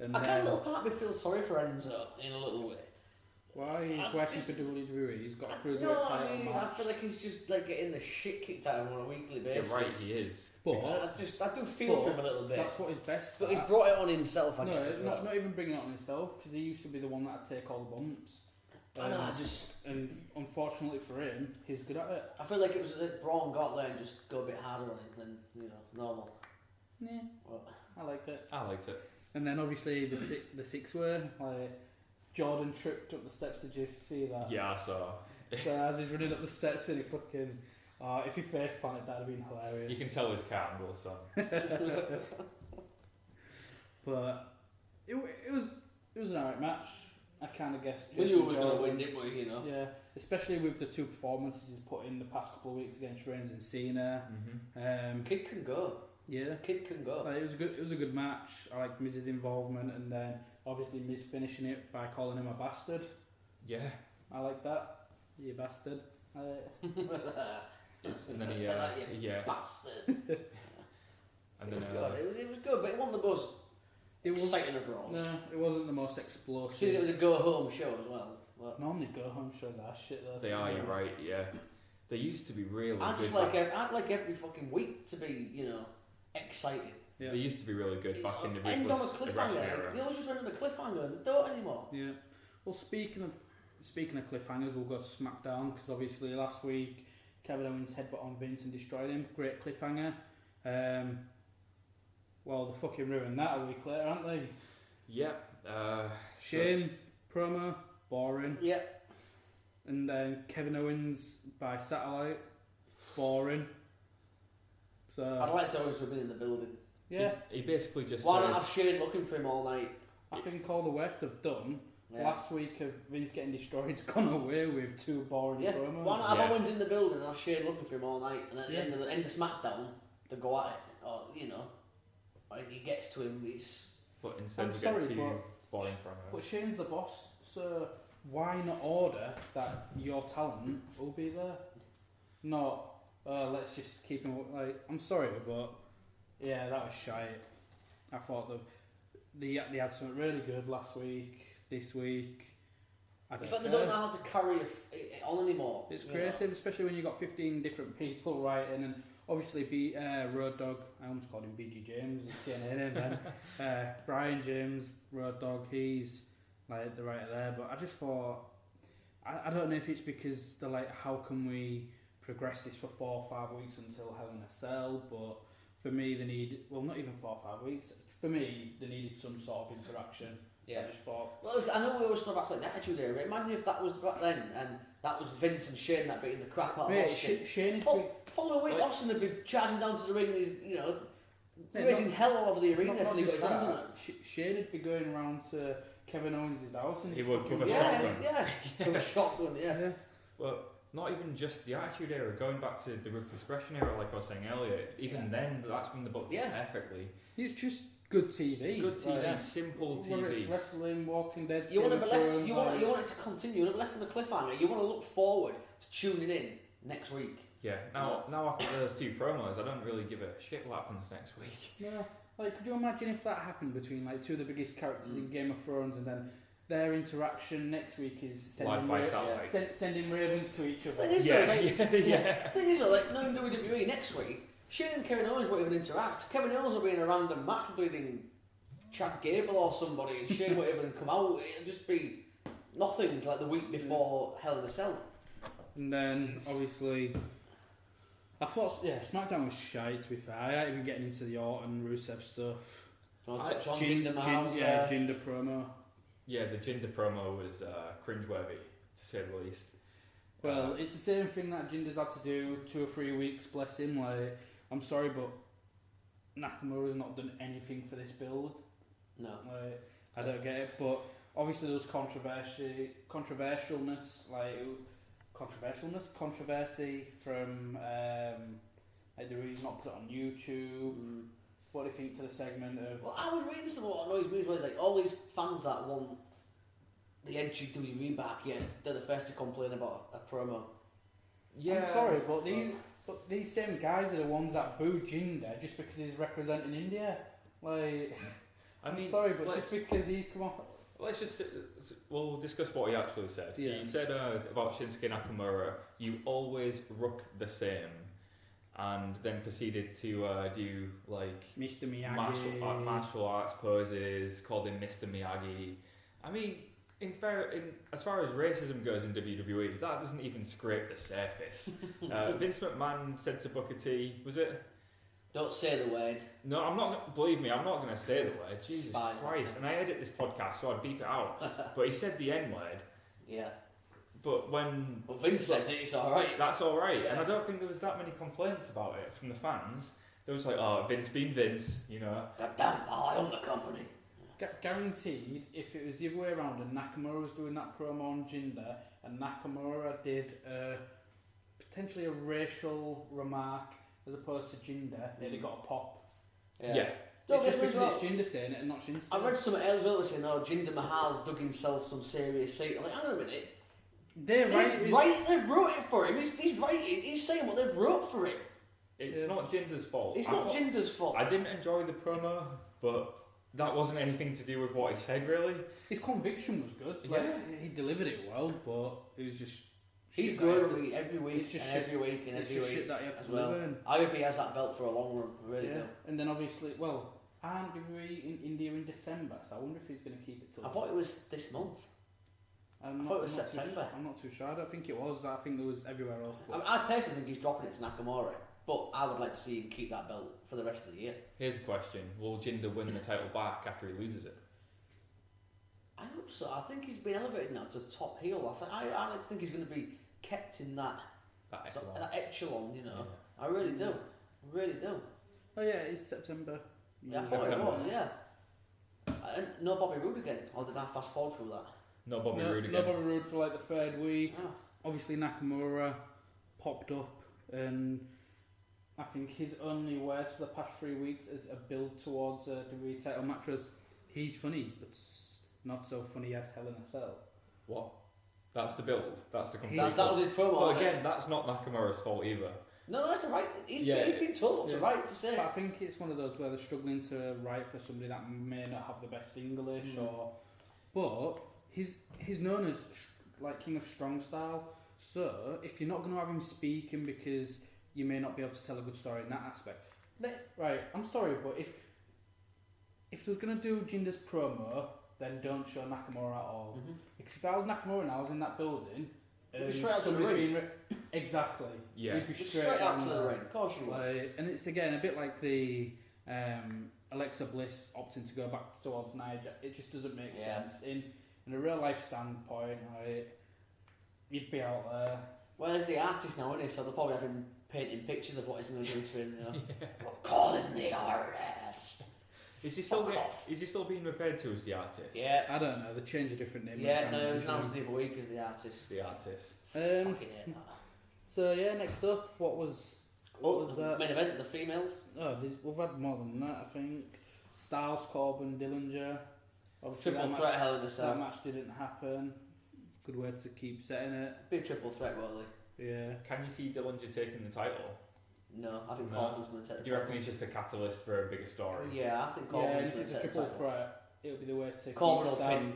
And I can't little part of me feel sorry for Enzo in a little way. Why? He's working for WWE. He's got a cruiserweight title match. I feel like he's just like getting the shit kicked out of him on a weekly basis. You're right, he is. But I do feel for him a little bit. That's what he's best. But he's brought it on himself. I guess. Not even bringing it on himself, because he used to be the one that'd take all the bumps. And unfortunately for him, he's good at it. I feel like it was that Braun got there and just go a bit harder on him than normal. Yeah, I liked it. And then obviously the six way, like Jordan tripped up the steps. Did you see that? Yeah, I saw. So as he's running up the steps, and he fucking, if he face planted, that'd have been hilarious. You can tell his cat and Will's son. But it was an alright match. I kind of guessed. We knew he was going to win, didn't we? Yeah, especially with the two performances he's put in the past couple of weeks against Reigns and Cena. Mm-hmm. Kid can go. Yeah, Kid can go. It was a good match. I liked Miz's involvement, and then obviously Miz finishing it by calling him a bastard. Yeah, I like that. You bastard. And then bastard. And then it was good, but it wasn't the most exciting of Raws. No, it wasn't the most explosive. Since it was a go-home show as well. Normally go-home shows are shit though. They are, you're right, yeah. They used to be really I'd good. I'd like every fucking week to be, exciting. Yeah. They used to be really good back in the end on a ruthless cliffhanger. era. They always just went on a cliffhanger and they don't anymore. Yeah. Well, speaking of cliffhangers, we'll go to SmackDown, because obviously last week Kevin Owens headbutt on Vince and destroyed him. Great cliffhanger. Well, they fucking ruined that a week later, aren't they? Yep. Shane promo, boring. Yep. And then Kevin Owens by satellite, boring. So I'd like to Owens to have been in the building. Yeah. He basically just Why not have Shane looking for him all night? I think all the work they've done last week of Vince getting destroyed has gone away with two boring promos. Why not have Owens in the building and have Shane looking for him all night, and at the end of SmackDown they go at it, or when he gets to him, he's. But instead we get two boring promos. But Shane's the boss, so why not order that your talent will be there? Not let's just keep him. Like, I'm sorry, but yeah, that was shite. I thought they had something really good last week. This week, It's like they don't know how to carry it on anymore. It's creative, especially when you've got 15 different people writing, and obviously Road Dogg, I almost called him BG James, and then Brian James, Road Dogg, he's like the writer there, but I just thought, I don't know if it's because they're like, how can we progress this for 4 or 5 weeks until Hell in a Cell, but for me they need, well not even 4 or 5 weeks, for me they needed some sort of interaction. Yeah. I just thought... Well, I know we always talk about like the Attitude Era, but imagine if that was back then, and that was Vince and Shane that beating the crap out of Austin. Shane... Following week, Austin would be charging down to the ring and he's, you know, raising hell all over the arena until he got his hands on it. Shane would be going around to Kevin Owens' house and he would with a shotgun. Yeah, with a shotgun, yeah. Well, not even just the Attitude Era, going back to the Ruthless Aggression Era, like I was saying earlier, even then, that's when the booked it perfectly. He's just good TV. Good TV, simple TV. Whether it's wrestling, Walking Dead, you want to be left, you want it to continue, you want to be left on the cliffhanger, you want to look forward to tuning in next week. Yeah, now after those 2 promos, I don't really give a shit what happens next week. Yeah, like, could you imagine if that happened between like 2 of the biggest characters in Game of Thrones, and then their interaction next week is sending ravens to each other? The thing is, like, knowing WWE next week, Shane and Kevin Owens won't even interact. Kevin Owens will be in a random match with Chad Gable or somebody, and Shane won't even come out. It'll just be nothing like the week before Hell in a Cell. And then, obviously, I thought, SmackDown was shite, to be fair. I ain't even getting into the Orton, Rusev stuff. Jinder Mahal. Jinder promo. Yeah, the Jinder promo was cringeworthy, to say the least. Well, it's the same thing that Jinder's had to do 2 or 3 weeks, bless him. Like, I'm sorry, but Nakamura's not done anything for this build. No. Like, I don't get it, but obviously there was controversy from like the reason not put it on YouTube. What do you think to the segment of... Well, I was reading some what annoys me was like all these fans that want the NGWE back, they're the first to complain about a promo. Yeah. I'm sorry, but these same guys are the ones that boo Jinder just because he's representing India. Like, I'm sorry, but just because he's come off... We'll discuss what he actually said. Yeah. He said about Shinsuke Nakamura, you always rook the same, and then proceeded to do like Mr. Miyagi martial arts poses, called him Mr. Miyagi. I mean, as far as racism goes in WWE, that doesn't even scrape the surface. Vince McMahon said to Booker T, was it? Don't say the word. No, I'm not. Believe me, I'm not going to say the word. Jesus Spies Christ! And I edit this podcast, so I'd beep it out. But he said the N word. Yeah. But when Vince says it, it's all right. That's all right. Yeah. And I don't think there was that many complaints about it from the fans. There was like, oh, Vince being Vince, you know. Goddamn, I own the company. Guaranteed, if it was the other way around and Nakamura was doing that promo on Jinder and Nakamura did potentially a racial remark as opposed to Jinder, they'd got a pop. Yeah. It's just because it's Jinder saying it and not Shinsuke. I read some else saying, Jinder Mahal's dug himself some serious shit. I'm like, hang on a minute. They've wrote it for him. He's writing. He's saying what they've wrote for him. It's not Jinder's fault. It's not Jinder's fault. I didn't enjoy the promo, but that wasn't anything to do with what he said, really. His conviction was good. Like, he delivered it well, but it was just... He's growing every week and every week and every week. Shit that he had to as well. I hope he has that belt for a long run. I really do. And then obviously, aren't WWE in India in December? So I wonder if he's going to keep it till... I thought it was this month. I thought it was September. I'm not too sure. I don't think it was. I think there was everywhere else. I personally think he's dropping it to Nakamura, but I would like to see him keep that belt for the rest of the year. Here's a question: will Jinder win the title back after he loses it? I hope so. I think he's been elevated now to top heel. I like to think he's going to be kept in that echelon, you know. Yeah. I really do. I really do. Oh yeah, it's September. Yeah, I thought it was, yeah. And no Bobby Roode again, or did I fast forward through that? No Bobby Roode again. No Bobby Roode for like the third week. Oh. Obviously Nakamura popped up, and I think his only words for the past 3 weeks is a build towards a WWE title match was, he's funny, but not so funny at Hell in a Cell. What? That's the build. That's the complete. That was his promo. But again, that's not Nakamura's fault either. No, that's the right. He's been told what's the right to say. But I think it's one of those where they're struggling to write for somebody that may not have the best English, but he's known as like King of Strong Style. So if you're not going to have him speaking because you may not be able to tell a good story in that aspect. Right, I'm sorry, but if they're going to do Jinder's promo, then don't show Nakamura at all. Mm-hmm. Because if I was Nakamura and I was in that building, straight out to the ring. Exactly. Yeah. You'd be straight out to the ring. Of course you would. And it's again a bit like the Alexa Bliss opting to go back towards Nia. It just doesn't make sense. In a real life standpoint, you'd be out there. Well, there's the artist now, isn't he? So they'll probably have him painting pictures of what he's going to do to him. You know? We're calling the artist. Is he still being referred to as the artist? Yeah. I don't know. They change a different name. Yeah, no, it was announced the other week as the artist. The artist. So yeah, next up, what was that? Main event, the females. Oh, we've had more than that, I think. Styles, Corbin, Dillinger. Obviously Triple threat, Hell in a Cell. That match didn't happen. Good way to keep setting it. Big triple threat, will they? Yeah. Can you see Dillinger taking the title? No, I think Corbin's going to take the title. Do you reckon he's just a catalyst for a bigger story? Yeah, I think Corbin's going to take the title. If it's a triple threat, it'll be the way to Corbin keep down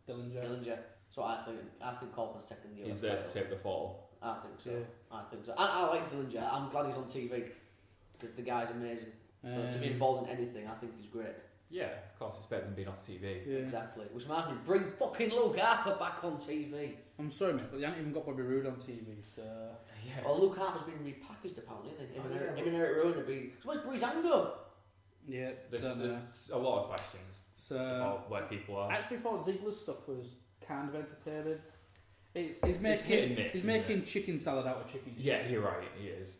Dillinger. So I think Corbin's taking the He's there to take the fall. I think so. Yeah. I think so. I like Dillinger. I'm glad he's on TV because the guy's amazing. So to be involved in anything, I think he's great. Yeah, of course, it's better than being off TV. Yeah. Exactly. Which reminds me, bring fucking Luke Harper back on TV. I'm sorry, mate, but they haven't even got Bobby Roode on TV, so... Yeah. Well, Luke Harper's been repackaged apparently, isn't he? Him and Eric Rowan have been... So where's Breezango? Yeah, There's a lot of questions about where people are. I actually thought Ziggler's stuff was kind of entertaining. He's making chicken salad out of chicken. Yeah, you're right, he is.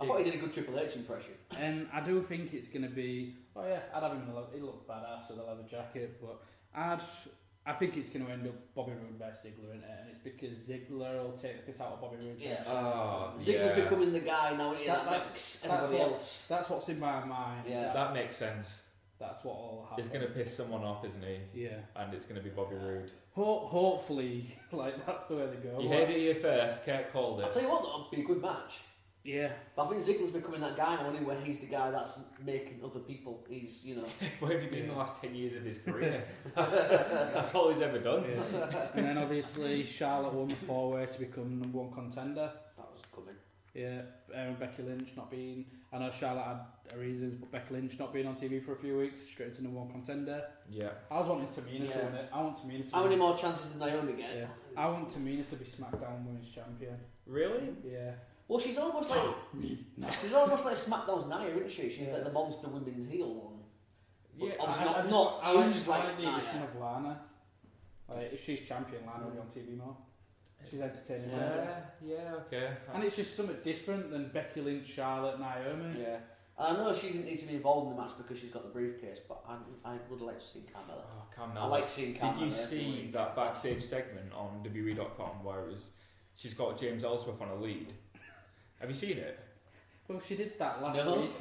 I thought he did a good Triple H impression. And I do think it's going to be... Oh yeah, I'd have him in he looked badass with a leather jacket, but I think it's going to end up Bobby Roode versus Ziggler in it, and it's because Ziggler will take the piss out of Bobby Roode. Yeah. Ziggler's becoming the guy now, that makes everybody else. That's what's in my mind. Yeah. That makes sense. That's what will happen. It's going to piss someone off, isn't he? Yeah. And it's going to be Bobby Roode. Hopefully, that's the way they go. You heard it here first, Kurt called it. I'll tell you what, that'll be a good match. Yeah. But I think Ziggler's becoming that guy now, where he's the guy that's making other people. He's, Where have you been in the last 10 years of his career? That's all he's ever done. Yeah. And then obviously Charlotte won the 4-way to become number 1 contender. That was coming. Yeah. Becky Lynch not being... I know Charlotte had her reasons, but Becky Lynch not being on TV for a few weeks, straight into number 1 contender. Yeah. I was wanting Tamina to win it. I want Tamina to How many more chances did Naomi get? Yeah. I want Tamina to be SmackDown Women's Champion. Really? Yeah. Well, she's almost like SmackDown's Nia, isn't she? She's like the monster women's heel one. Yeah, I like the addition of Lana. If she's champion, Lana will be on TV more. She's entertaining. Yeah, okay. And it's just something different than Becky Lynch, Charlotte, Naomi. Yeah. I know she didn't need to be involved in the match because she's got the briefcase, but I would like to see Carmella. Oh, Carmella. I like seeing Carmella. Did you see that backstage segment on WWE.com where it was she's got James Ellsworth on a lead? Have you seen it? Well, she did that last week.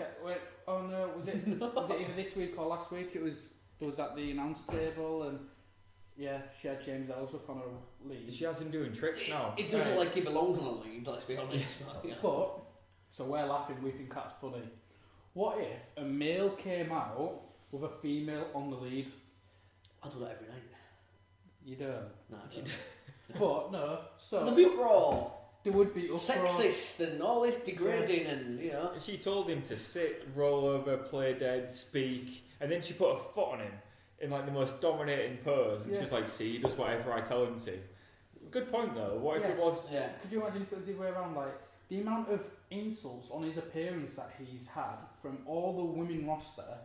Was it either this week or last week? There was at the announce table, and yeah, she had James Ellsworth on her lead. She has him doing tricks now. It doesn't look like he belongs on a lead, let's be honest. But so we're laughing, we think that's funny. What if a male came out with a female on the lead? I do that every night. You don't? No, I don't. But no, so... The big raw. There would be sexist and all this degrading and, She told him to sit, roll over, play dead, speak, and then she put a foot on him in like the most dominating pose, and she was like, see, he does whatever I tell him to. Good point though, what if it was... Yeah. Could you imagine if it was the other way around, like, the amount of insults on his appearance that he's had from all the women roster,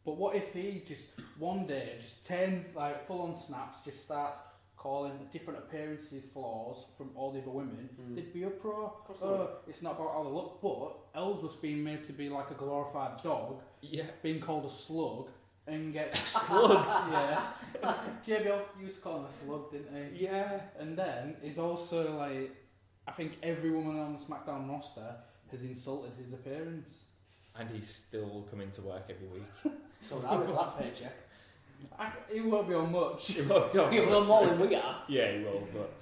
but what if he just, one day, just 10, like, full-on snaps, just starts... calling different appearances flaws from all the other women, they'd be uproar. It's not about how they look, but Ellsworth's being made to be like a glorified dog, being called a slug, and gets slug. Yeah, JBL used to call him a slug, didn't he? Yeah. And then he's also like, I think every woman on the SmackDown roster has insulted his appearance, and he's still coming to work every week. So now with that paycheck. He won't be on much. He won't be on He'll be on more than we are. Yeah, he will, but...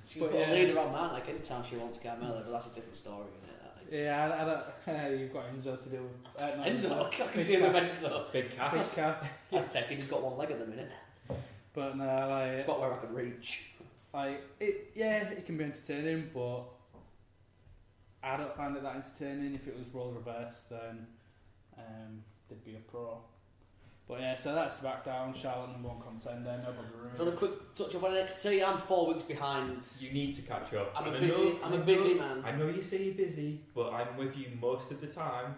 She can put a leader on man like anytime she wants Carmella, but that's a different story, isn't it? Yeah, I don't... you've got Enzo to deal with... Enzo? I can deal with Enzo. Big cat. Big cat. I'd take him, he's got one leg at the minute. But no, like... It's not where I can reach. Like, it can be entertaining, but... I don't find it that entertaining. If it was role reversed, then there'd be a pro. But yeah, so that's SmackDown. Charlotte #1 contender. Nobody ruined. Do you want a quick touch up on NXT? I'm 4 weeks behind. You need to catch up. I'm a busy man. I know you say you're busy, but I'm with you most of the time,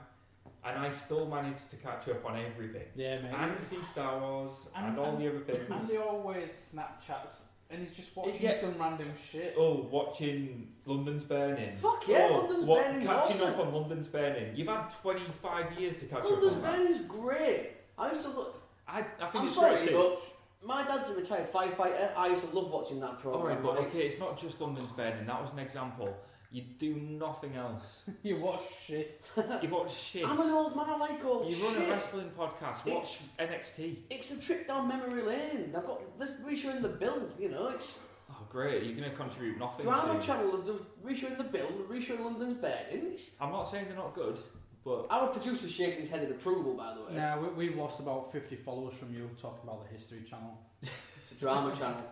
and I still manage to catch up on everything. Yeah, mate. And see Star Wars and all the other things. And he always Snapchats, and he's just watching some random shit. Oh, watching London's Burning. Fuck yeah, London's Burning. Catching up on London's Burning. You've had 25 years to catch up on London's that. Burning is great. I used to look. I think I'm it's sorry, great too. but my dad's a retired firefighter. I used to love watching that program. Alright, but okay, it's not just London's Burning. That was an example. You do nothing else. You watch shit. You watch shit. I'm an old man. I like old shit. You run a wrestling podcast. Watch NXT. It's a trip down memory lane. I've got this reshowing the build. You know, it's. Oh great! You're going to contribute nothing. Drama to... Channel are reshowing the build, reshowing London's Burning. I'm not saying they're not good, but our producer's shaking his head in approval. By the way. Nah, we've lost about 50 followers from you talking about the History Channel. It's a drama channel.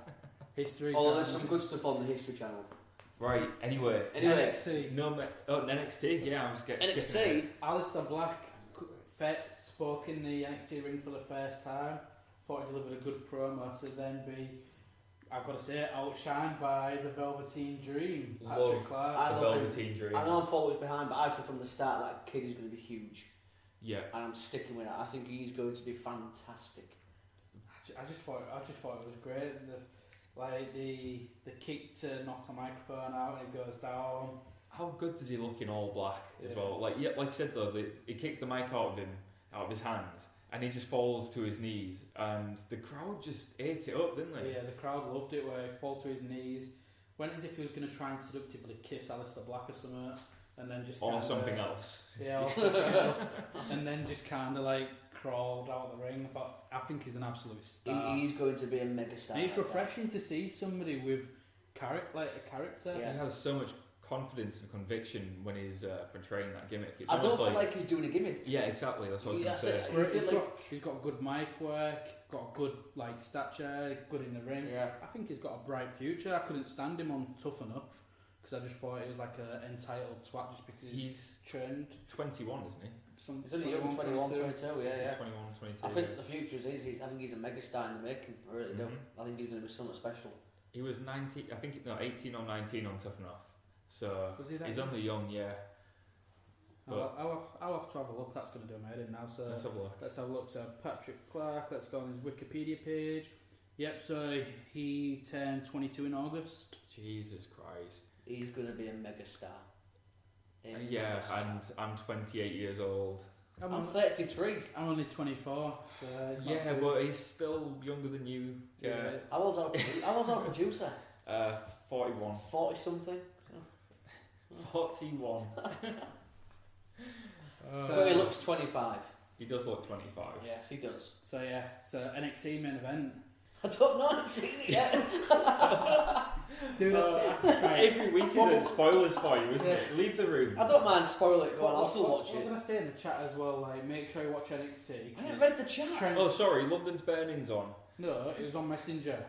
History. Although there's some good stuff on the History Channel. right. Anyway. NXT. NXT. Yeah, I'm just getting NXT. Alistair Black spoke in the NXT ring for the first time. Thought he delivered a good promo to then be, I've got to say, outshined by the Velveteen Dream, Patrick Clark. The Velveteen Dream. I know I'm 4 weeks behind, but I said from the start that kid is going to be huge. Yeah. And I'm sticking with it. I think he's going to be fantastic. I just thought it was great. The kick to knock the microphone out and it goes down. How good does he look in all black as well? Like I said though, he kicked the mic out of his hands, and he just falls to his knees, and the crowd just ate it up, didn't they? Yeah, the crowd loved it. Where he fall to his knees, went as if he was going to try and seductively kiss Alistair Black or something, and then just or something else. Yeah, or something else, and then just kind of like crawled out the ring. But I think he's an absolute star. He's going to be a megastar. And it's refreshing to see somebody with a character. Yeah. He has so much confidence and conviction when he's portraying that gimmick. It's I don't feel like like he's doing a gimmick. Yeah, exactly. That's what I was going to say. He's got good mic work, got good stature, good in the ring. Yeah. I think he's got a bright future. I couldn't stand him on Tough Enough because I just thought he was like an entitled twat just because he's trained. 21, isn't he? He's only young, 21, 22, yeah. He's 21, 22. I think the future is easy. I think he's a megastar in the making. I really do. I think he's going to be something special. He was 19, 18 or 19 on Tough Enough. So he's only young, yeah. I'll have to have a look. That's going to do my head in now. So let's have a look. So Patrick Clark. Let's go on his Wikipedia page. Yep. So he turned 22 in August. Jesus Christ. He's going to be a megastar. Yeah, and I'm 28 years old. I'm 33. I'm only 24. So yeah, but he's still younger than you. Yeah. How old's our producer? 41. 40 something. 41. But he looks 25. He does look 25. Yes, he does. So yeah, so NXT main event. I don't know, I haven't seen it yet. Every week is spoilers for you, isn't it? Leave the room. I don't mind spoil it, go on, I'll still watch it. What did I say in the chat as well? Like, make sure you watch NXT. I haven't read the chat. Oh, sorry, London's Burning's on. No, it was on Messenger.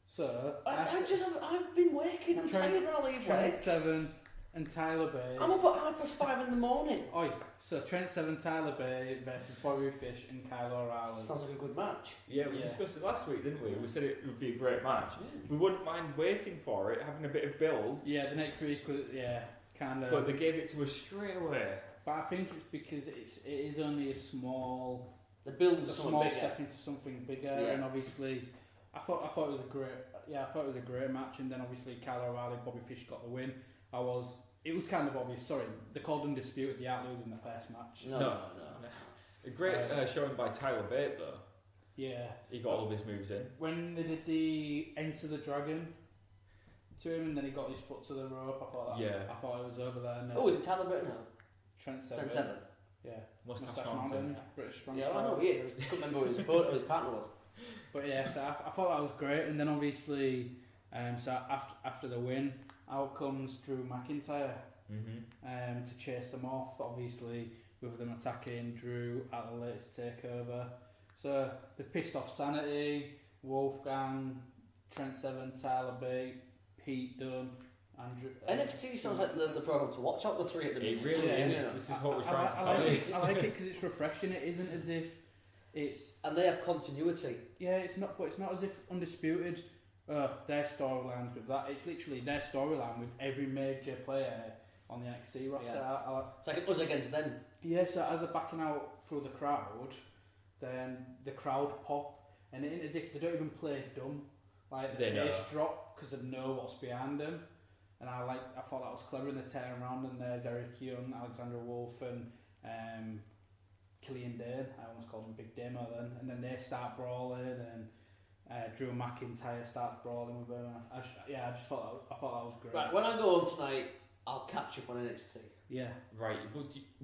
So I've been working. I'm tired when I leave Trent work. Seven and Tyler Bay. I'm up at 5:30 in the morning. Oi, so Trent Seven, Tyler Bay versus Bobby Fish and Kyle O'Reilly. Sounds like a good match. Yeah, we discussed it last week, didn't we? We said it would be a great match. We wouldn't mind waiting for it, having a bit of build. Yeah, the next week was kind of. But they gave it to us straight away. But I think it's because it is only a small. The build is a small step into something bigger, and obviously, I thought it was a great. Yeah, I thought it was a great match, and then obviously Kyle O'Reilly, Bobby Fish got the win. It was kind of obvious. Sorry, they called undisputed. They out losing the first match. No. A great showing by Tyler Bate though. Yeah, he got all of his moves in. When they did the Enter the Dragon to him, and then he got his foot to the rope. I thought it was over there. Oh, is it Tyler Bate now? Trent Seven. Yeah, Mustache Mountain. British strong. Yeah, I know he is. I couldn't remember who his partner was. But yeah, so I thought that was great, and then obviously, so after the win, out comes Drew McIntyre to chase them off. Obviously, with them attacking Drew at the latest takeover, so they've pissed off Sanity, Wolfgang, Trent Seven, Tyler Bate, Pete Dunne, Andrew. NXT sounds like the program to watch out the three at the minute. It really is. This is what we're trying to tell you. I like it because it's refreshing. It isn't as if it's... And they have continuity. Yeah, it's not. But it's not as if Undisputed, their storylines with that. It's literally their storyline with every major player on the NXT roster. Yeah. It's like us against them. Yeah, so as they're backing out through the crowd, then the crowd pop, and it ain't as if they don't even play dumb. Like the face drop because they know what's behind them. And I thought that was clever, and they turn around and there's Eric Young, Alexander Wolf, and Killian Dane. I almost called him Big Damo then. And then they start brawling, and Drew McIntyre starts brawling with them. I just thought that was great. Right, when I go home tonight, I'll catch up on NXT. Yeah. Right,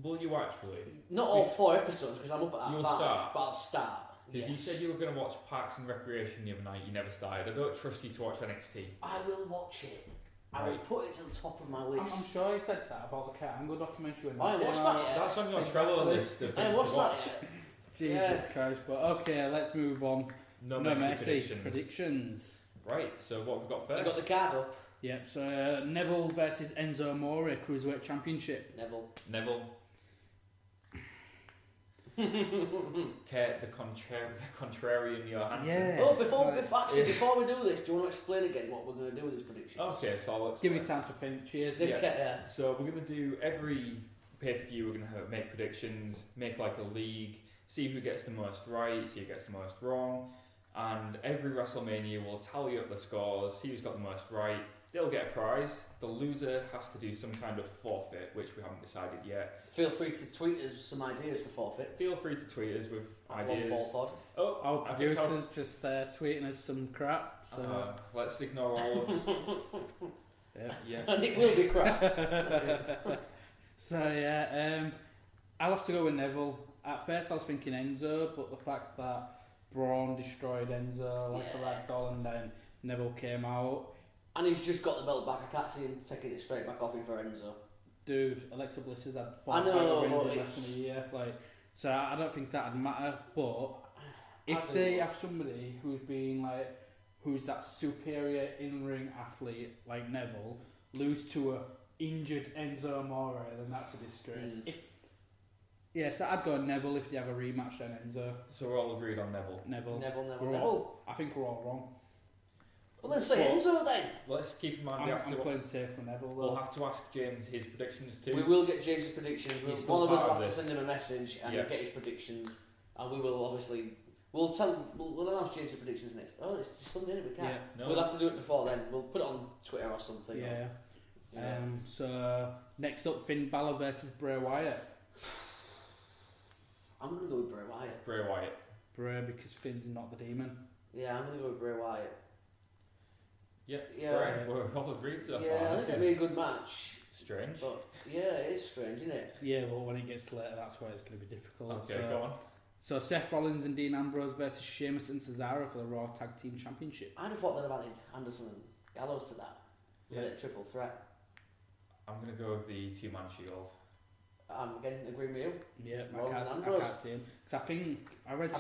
will you actually? Not all 4 episodes because I'm up at You'll 5, start. but I'll start. Because you said you were going to watch Parks and Recreation the other night, you never started. I don't trust you to watch NXT. I will watch it. I will put it to the top of my list. I'm sure you said that about the Cat Angle documentary. I watched that yet. That's on your Trello list of I things watched to watch. that yet. Jesus Christ, but okay, let's move on. No Messi predictions. predictions. Right, so what have we got first? You got the card up. Yep, so Neville versus Enzo Amore, Cruiserweight Championship. Neville. Kurt, the contrarian Johansson. Yeah. Oh, before we do this, do you want to explain again what we're going to do with these predictions? Okay, so I'll Give explain. me time to think. Cheers. Yeah. So we're going to do every pay-per-view, we're going to make predictions, make like a league, see who gets the most right, see who gets the most wrong, and every WrestleMania will tally up the scores, see who's got the most right. They'll get a prize. The loser has to do some kind of forfeit, which we haven't decided yet. Feel free to tweet us some ideas for forfeits. Feel free to tweet us with ideas. Our producers just tweeting us some crap. So let's ignore all of them. Yeah. And it will be crap. So yeah, I'll have to go with Neville. At first I was thinking Enzo, but the fact that Braun destroyed Enzo like a rag doll and then Neville came out. And he's just got the belt back. I can't see him taking it straight back off him for Enzo. Dude, Alexa Bliss has had 4 title wins in less than a year. So I don't think that'd matter. But if they have somebody who's that superior in-ring athlete like Neville lose to a injured Enzo Amore, then that's a disgrace. So I'd go Neville if they have a rematch then Enzo. So we're all agreed on Neville. Neville. I think we're all wrong. Well, then say Enzo then. Let's keep in mind I'm playing safe for Neville. We'll have to ask James his predictions too. We will get James' predictions. One of us will have to send him a message and get his predictions, and we will obviously we'll announce James' predictions next. Oh, it's Sunday, isn't it? We can't. Yeah, no. We'll have to do it before then. We'll put it on Twitter or something. Yeah. So next up, Finn Balor versus Bray Wyatt. I'm gonna go with Bray Wyatt. Bray because Finn's not the demon. Yeah, I'm gonna go with Bray Wyatt. Yeah. Right. We're all agreed so far. Yeah, I think it'll be a good match. Strange. But yeah, it is strange, isn't it? Yeah, well, when it gets to later, that's where it's going to be difficult. Okay, go on. So Seth Rollins and Dean Ambrose versus Sheamus and Cesaro for the Raw Tag Team Championship. I'd have thought they'd have added Anderson and Gallows to that. Yeah. A triple threat. I'm going to go with the 2-man shield. I'm again agreeing with you. Yeah, I can't see him. Because I read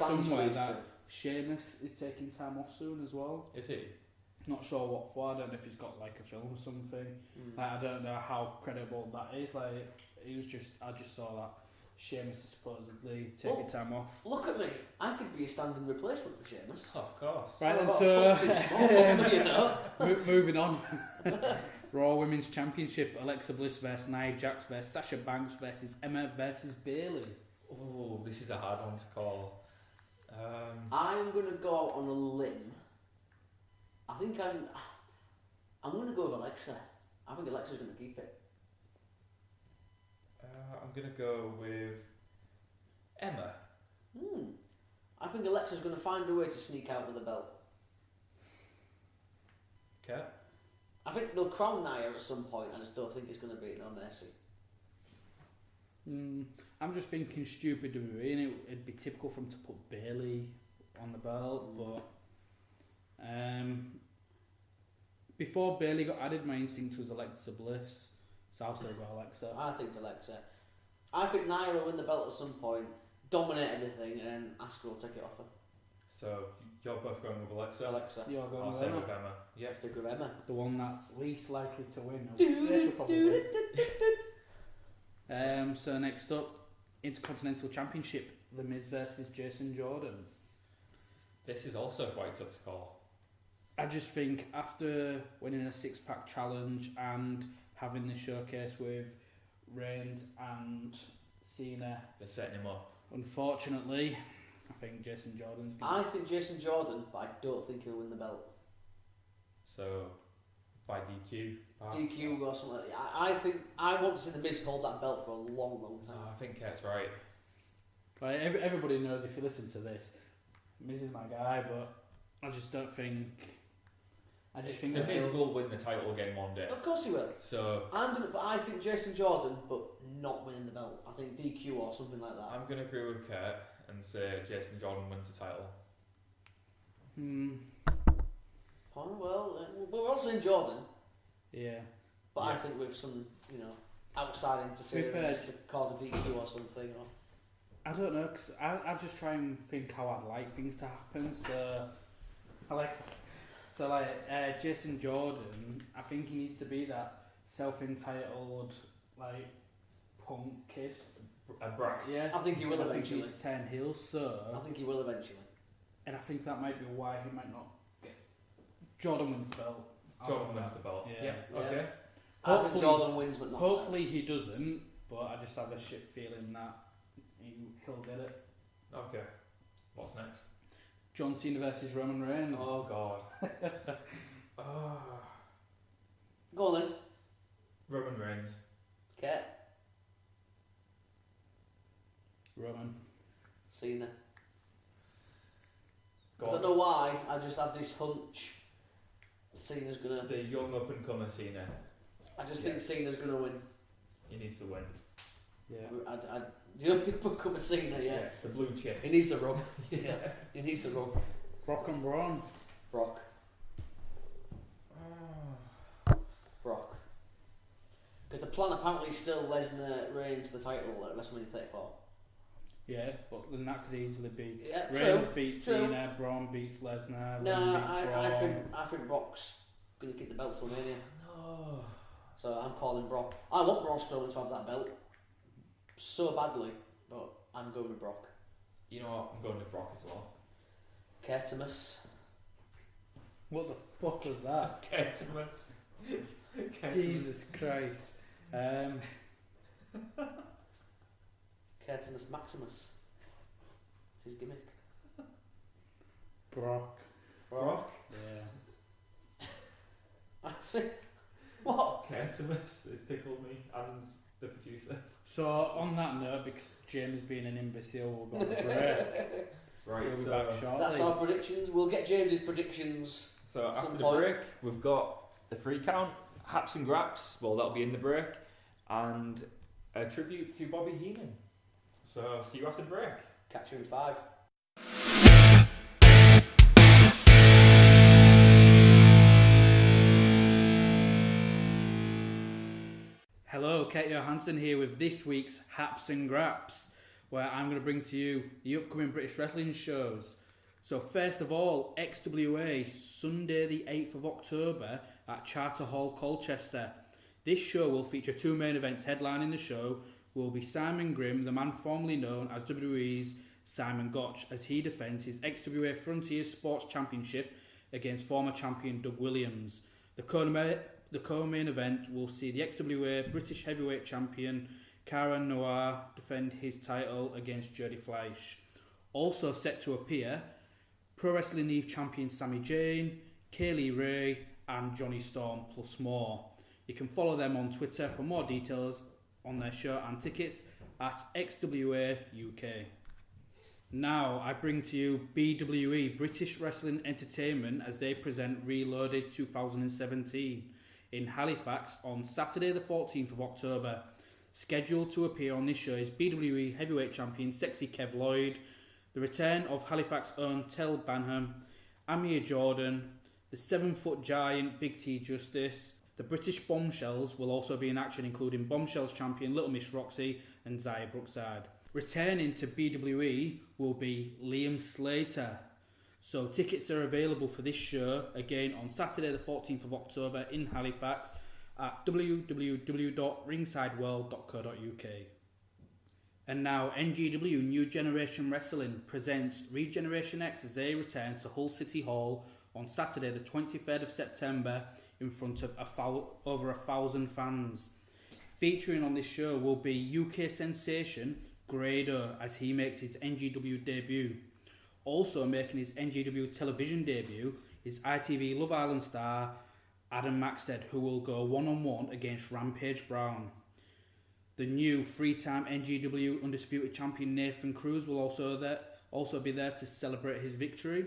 somewhere that Sheamus is taking time off soon as well. Is he? Not sure what for. I don't know if he's got like a film or something. I don't know how credible that is. I just saw that Sheamus is supposedly taking time off. Look at me. I could be a standing replacement for Sheamus. Of course. Right, and so moving on. Raw Women's Championship: Alexa Bliss versus Nia Jax versus Sasha Banks versus Emma versus Bayley. Oh, this is a hard one to call. I'm going to go out on a limb. I think I'm going to go with Alexa. I think Alexa's going to keep it. I'm going to go with Emma. I think Alexa's going to find a way to sneak out with the belt. Okay. I think they'll crown Nia at some point. I just don't think it's going to be No Mercy. I'm just thinking stupid WWE, and it'd be typical for them to put Bayley on the belt, but before Bayley got added, my instinct was Alexa Bliss, so I'll still go Alexa. I think Alexa. I think Nia will win the belt at some point, dominate everything, and then Asuka will take it off her. So you're both going with Alexa. You're going I'll with say Emma. with Emma. Yeah. Stick with Emma. The one that's least likely to win. She'll probably win. So next up, Intercontinental Championship, The Miz versus Jason Jordan. This is also quite tough to call. I just think after winning a 6-pack challenge and having the showcase with Reigns and Cena, They're setting him up. unfortunately, I think Jason Jordan's I think Jason Jordan, but I don't think he'll win the belt. So, by DQ. perhaps? DQ or something like that. I think I want to see the Miz hold that belt for a long, long time. I think Kate's right. Like everybody knows if you listen to this, Miz is my guy, but I just don't think. I just think The Miz will win the title again one day. Of course he will. So But I think Jason Jordan, but not winning the belt. I think DQ or something like that. I'm going to agree with Kate and say Jason Jordan wins the title. Oh, well, we're also in Jordan. Yeah. But Yeah. I think with some, outside interference to cause a DQ or something. Or I don't know, cause I just try and think how I'd like things to happen. So Jason Jordan, I think he needs to be that self-entitled punk kid. A brat. Yeah, I think he will eventually. I think he's 10 heels, I think he will eventually. and I think that might be why he might not get. Jordan wins the belt. Jordan wins the belt. Yeah. Okay. I think Hopefully- Jordan wins, but not. Hopefully he doesn't, but I just have a shit feeling that he'll get it. Okay. What's next? John Cena versus Roman Reigns. Oh God. Oh. Go on then. Roman Reigns. Okay. Roman. Cena. Go I on. don't know why. I just have this hunch. Cena's gonna. The young up and comer Cena. I just think Cena's gonna win. He needs to win. Yeah. The only book of Cena, yeah. The blue chip. He needs the rub. Yeah. He needs the rub. Brock and Braun. Brock. Oh. Brock. Because the plan apparently is still Lesnar Reigns the title at WrestleMania 34. Yeah, but then that could easily be Yeah, Reigns true. beats True. Cena, Braun beats Lesnar. No, Roman beats Braun. I think Brock's gonna keep the belt till Mania. No. So I'm calling Brock. I want Braun Strowman to have that belt so badly, but I'm going with Brock. You know what? I'm going with Brock as well. Kertimus. What the fuck was that? Kertimus. Jesus Christ. Kertimus Maximus. It's his gimmick. Brock. Brock. Yeah. I think. What? Kertimus has tickled me and the producer. So on that note, because James being an imbecile, we'll go on a break. Right, We'll be so back shortly. That's our predictions. We'll get James's predictions. So At after some the point. break, we've got the free count, Hopson Grabs, well that'll be in the break, and a tribute to Bobby Heenan. So see you after the break. Catch you in 5. Hello, Kate Johansson here with this week's Hopson Grabs, where I'm going to bring to you the upcoming British wrestling shows. So first of all, XWA, Sunday the 8th of October at Charter Hall, Colchester. This show will feature 2 main events. Headlining the show will be Simon Grimm, the man formerly known as WWE's Simon Gotch, as he defends his XWA Frontier Sports Championship against former champion Doug Williams. The co-main event will see the XWA British Heavyweight Champion Karen Noir defend his title against Jody Fleisch. Also set to appear, Pro Wrestling Eve champion Sami Zayn, Kaylee Ray and Johnny Storm, plus more. You can follow them on Twitter for more details on their show and tickets at XWA UK. Now I bring to you BWE, British Wrestling Entertainment, as they present Reloaded 2017 in Halifax on Saturday the 14th of October. Scheduled to appear on this show is BWE Heavyweight Champion Sexy Kev Lloyd, the return of Halifax own Tel Banham, Amir Jordan, the 7-foot giant Big T Justice. The British Bombshells will also be in action, including Bombshells champion Little Miss Roxy and Zaya Brookside. Returning to BWE will be Liam Slater. So tickets are available for this show again on Saturday the 14th of October in Halifax at www.ringsideworld.co.uk. And now NGW New Generation Wrestling presents Regeneration X as they return to Hull City Hall on Saturday the 23rd of September in front of over 1,000 fans. Featuring on this show will be UK sensation Grado as he makes his NGW debut. Also making his NGW television debut is ITV Love Island star Adam Maxted, who will go one-on-one against Rampage Brown. The new three-time NGW Undisputed Champion Nathan Cruz will also be there to celebrate his victory.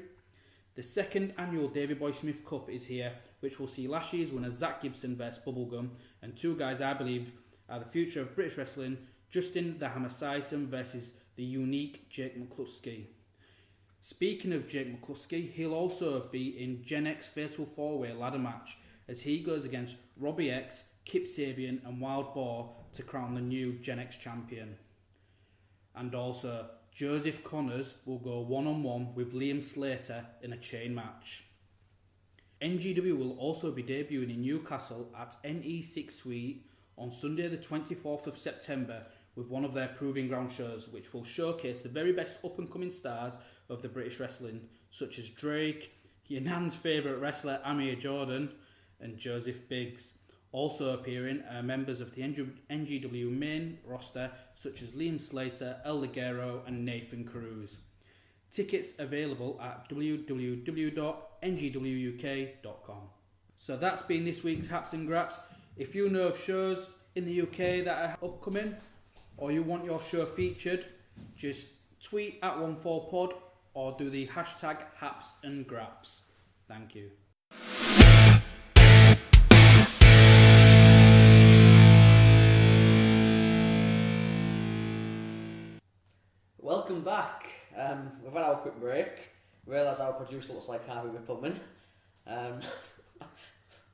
The second annual Davey Boy Smith Cup is here, which will see last year's winner Zach Gibson vs Bubblegum, and two guys I believe are the future of British wrestling, Justin the Hammer Syson versus the unique Jake McCluskey. Speaking of Jake McCluskey, he'll also be in Gen X Fatal 4-Way ladder match as he goes against Robbie X, Kip Sabian and Wild Boar to crown the new Gen X champion. And also, Joseph Connors will go one-on-one with Liam Slater in a chain match. NGW will also be debuting in Newcastle at NE6 Suite on Sunday the 24th of September with one of their Proving Ground shows, which will showcase the very best up-and-coming stars of the British wrestling, such as Drake, your nan's favourite wrestler Amir Jordan, and Joseph Biggs. Also appearing are members of the NGW main roster, such as Liam Slater, El Ligero, and Nathan Cruz. Tickets available at www.ngwuk.com. So that's been this week's Hopson Grabs. If you know of shows in the UK that are upcoming, or you want your show featured, just tweet at 14pod or do the hashtag #HapsandGraps. Thank you. Welcome back. We've had our quick break. Realise our producer looks like Harvey Whippleman.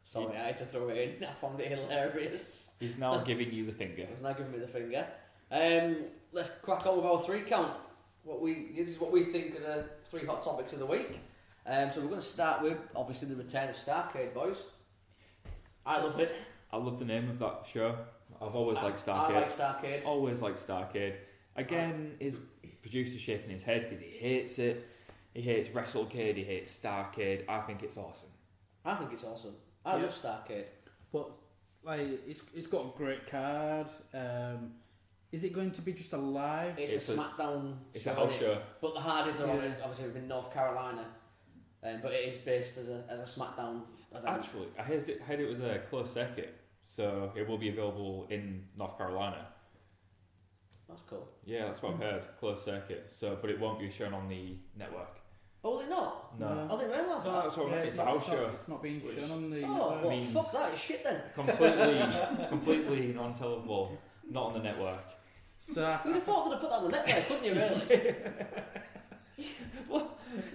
Sorry, I had to throw it in. I found it hilarious. He's now giving you the finger. He's now giving me the finger. Let's crack on with our 3 count. This is what we think are the 3 hot topics of the week. So we're going to start with, obviously, the return of Starrcade, boys. I love it. I love the name of that show. I've always liked Starrcade. I like Starrcade. Always liked Starrcade. Again, his producer's shaking his head because he hates it. He hates WrestleCade, he hates Starrcade. I think it's awesome. I think it's awesome. I love Starrcade. But it's got a great card. Is it going to be just a live? It's a SmackDown. It's a house show. But the hardest are on it. Obviously, in North Carolina, but it is based as a SmackDown event. Actually, I heard it was a closed circuit, so it will be available in North Carolina. That's cool. Yeah, that's what I've heard. Closed circuit. So, but it won't be shown on the network. Oh, is it not? No. I didn't realise that. That's what it's a house show. It's not being shown on the. Oh, well, fuck that. It's shit then. Completely non-tellable. Not on the network. So You'd have thought they'd have put that on the network, couldn't you? Really?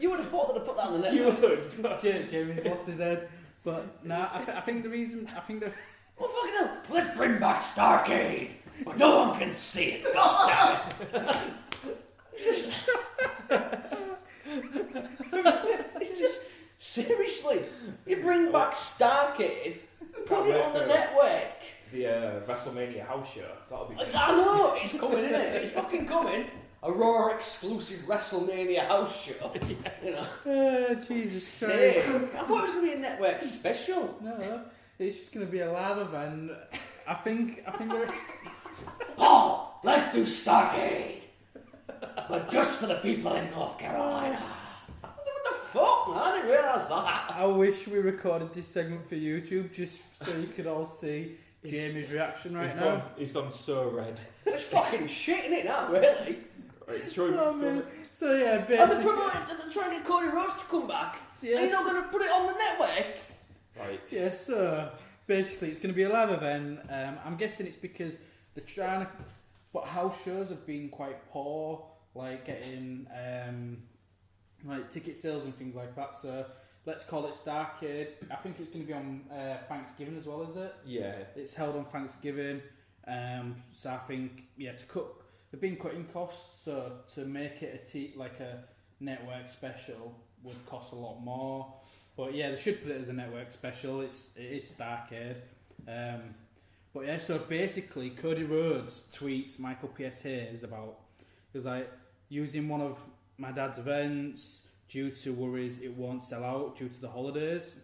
You would have thought they'd have put that on the network. You would. Jamie's lost his head. But no, I think the reason. Well, fucking hell. Let's bring back Starrcade, but no one can see it. God damn it. It's just seriously. You bring back Starrcade, put it on the network. The WrestleMania house show. That'll be. I know it's coming, isn't it? It's fucking coming. A Raw exclusive WrestleMania house show. You know. Jesus Christ. I thought it was going to be a network special. No, it's just going to be a live event. I think. Oh, let's do Starrcade, but just for the people in North Carolina. What the fuck, man? I didn't realise that. I wish we recorded this segment for YouTube just so you could all see Jamie's reaction now. He's gone so red. It's fucking shit, isn't it now, really? Right, true. So yeah, basically. And they're trying to get Cody Rhodes to come back. Yes. And you're not going to put it on the network? Right. Yeah, so basically it's going to be a live event. I'm guessing it's because they're trying to... But house shows have been quite poor, like getting like ticket sales and things like that. So let's call it Starrcade. I think it's going to be on Thanksgiving as well, is it? Yeah. It's held on Thanksgiving. So I think they've been cutting costs. So to make it like a network special, would cost a lot more. But yeah, they should put it as a network special. It is Starrcade. But yeah, so basically, Cody Rhodes tweets Michael P.S. Hayes about, he was like, using one of my dad's events due to worries it won't sell out due to the holidays.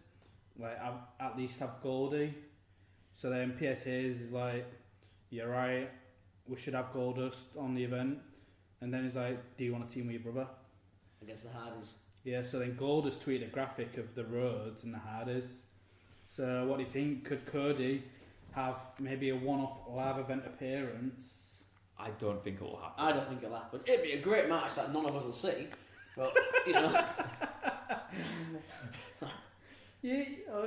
Like, at least have Goldie. So then P.S. Hayes is like, you're right, we should have Goldust on the event. And then he's like, do you want to team with your brother? Against the Hardys. Yeah, so then Goldust tweeted a graphic of the Rhodes and the Hardys. So what do you think? Could Cody have maybe a one-off live event appearance? I don't think it'll happen. I don't think it'll happen. It'd be a great match that none of us will see. But, you know... Yeah,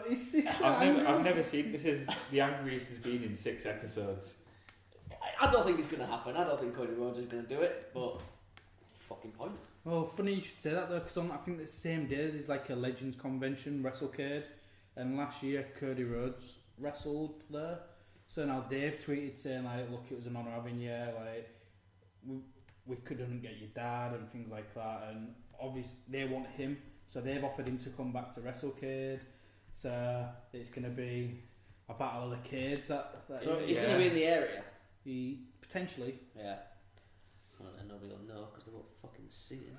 it's this. I've never seen this. Is the angriest has been in 6 episodes. I don't think it's going to happen. I don't think Cody Rhodes is going to do it, but it's a fucking point. Oh, funny you should say that though, because I think the same day there's like a Legends convention, WrestleCade, and last year Cody Rhodes wrestled there. So now they've tweeted saying like, look, it was an honour having you, like we couldn't get your dad and things like that, and obviously they want him. So they've offered him to come back to WrestleCade. So it's going to be a battle of the Cades. So he's going to be in the area? Potentially. Yeah. Well, then nobody will know because they won't fucking see him.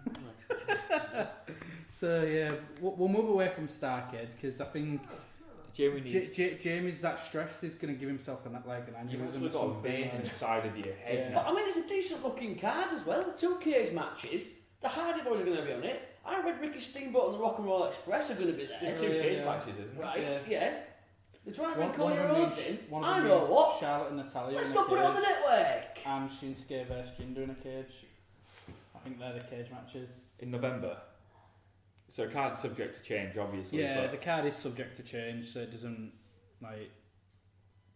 So yeah, we'll move away from Starrcade because I think Jamie's that stressed is going to give himself an aneurysm. You've got a vein inside of your head. Yeah. But I mean, it's a decent looking card as well. 2 Cage matches. The Hardy Boys are going to be on it. I read Ricky Steamboat and the Rock and Roll Express are going to be there. There's 2 cage matches, isn't Right, it? yeah. They're trying to bring Cody Rhodes in. I know what. Charlotte and Natalia. Let's not put it on the network. And Shinsuke versus Jinder in a cage. I think they're the cage matches. In November. So a card's subject to change, obviously. Yeah, but the card is subject to change, so it doesn't like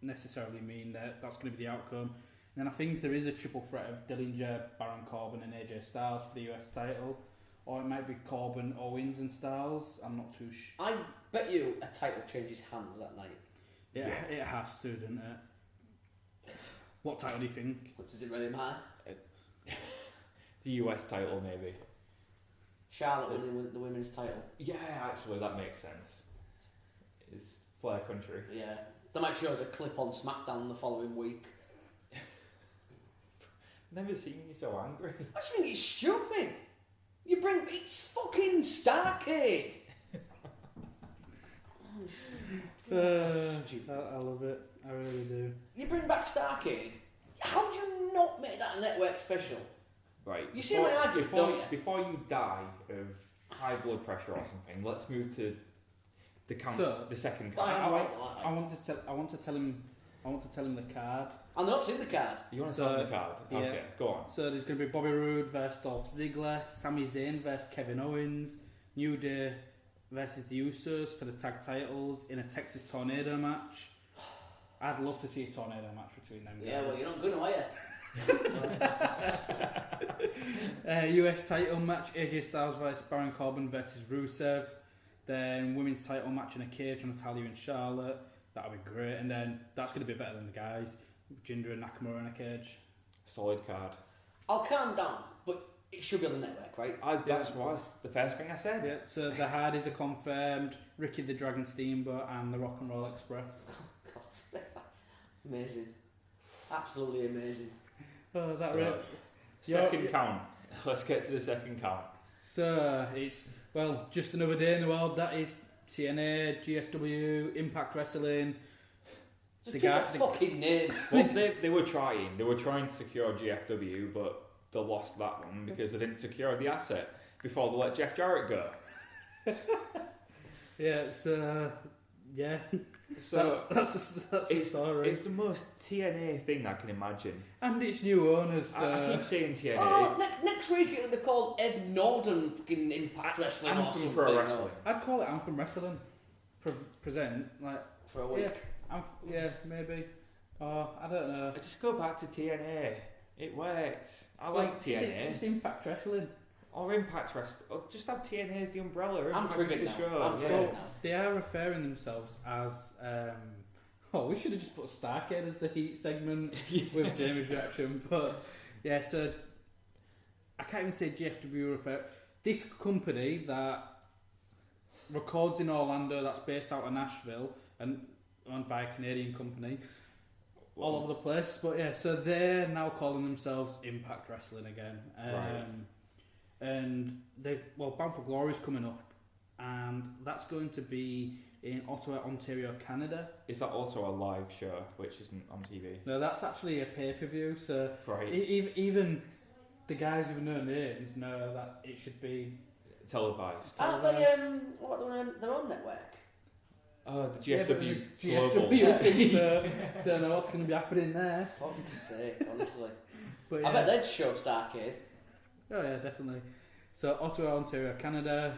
necessarily mean that that's going to be the outcome. And then I think there is a triple threat of Dillinger, Baron Corbin and AJ Styles for the US title. Or it might be Corbin, Owens and Styles. I'm not too sure. I bet you a title changes hands that night. Yeah, it has to, doesn't it? What title do you think? What does it really matter? The US title, maybe. Charlotte winning the women's title. Yeah, actually, that makes sense. It's Flair country. Yeah. They might show us a clip on SmackDown the following week. Never seen you so angry. I just think it's stupid. It's fucking Starrcade. I love it. I really do. You bring back Starrcade. How do you not make that a network special? Right. You see my argument, don't you? Before you die of high blood pressure or something, let's move to the second card. I want to tell him the card. I know I've seen the card. You want to tell him the card? Yeah. Okay, go on. So there's going to be Bobby Roode versus Dolph Ziggler, Sami Zayn versus Kevin Owens, New Day versus the Usos for the tag titles in a Texas Tornado match. I'd love to see a tornado match between them guys. Yeah, well, you're not going to, are you? US title match, AJ Styles versus Baron Corbin versus Rusev. Then women's title match in a cage, Natalia and Charlotte. That'll be great. And then that's going to be better than the guys. Jinder and Nakamura in a cage. Solid card. I'll calm down, but it should be on the network, right? That was the first thing I said. Yeah, so the Hardys are confirmed, Ricky the Dragon Steamboat and the Rock and Roll Express. Oh, God. Amazing. Absolutely amazing. Oh, that so, really... Second count. Let's get to the second count. So, it's, just another day in the world. That is TNA, GFW, Impact Wrestling. Just pick a fucking name. Well, they were trying. They were trying to secure GFW, but they lost that one because they didn't secure the asset before they let Jeff Jarrett go. So that's the story. It's the most TNA thing I can imagine. And it's new owners. I keep saying TNA. Oh, next week it'll be called Ed Norton fucking Impact Wrestling or something. Pro Wrestling. I'd call it Anthem Wrestling. Present for a week. Yeah, maybe. Oh, I don't know. I just go back to TNA. It works. I like TNA. Just Impact Wrestling. Or Impact Wrestling. Or just have TNA as the umbrella. I'm triggered now. Show. They are referring themselves as... we should have just put Starrcade as the heat segment with Jamie's reaction. But, yeah, so... I can't even say GFW refer... This company that records in Orlando that's based out of Nashville and owned by a Canadian company. All over the place, but yeah, so they're now calling themselves Impact Wrestling again. Right. And Bound for Glory is coming up, and that's going to be in Ottawa, Ontario, Canada. Is that also a live show, which isn't on TV? No, that's actually a pay-per-view, so right. Even the guys with no names know that it should be televised. Aren't they, their own network? Oh, the GFW Global. Don't know what's going to be happening there. Fuck's sake, honestly. But, I bet they'd show Starrcade. Oh yeah, definitely. So Ottawa, Ontario, Canada,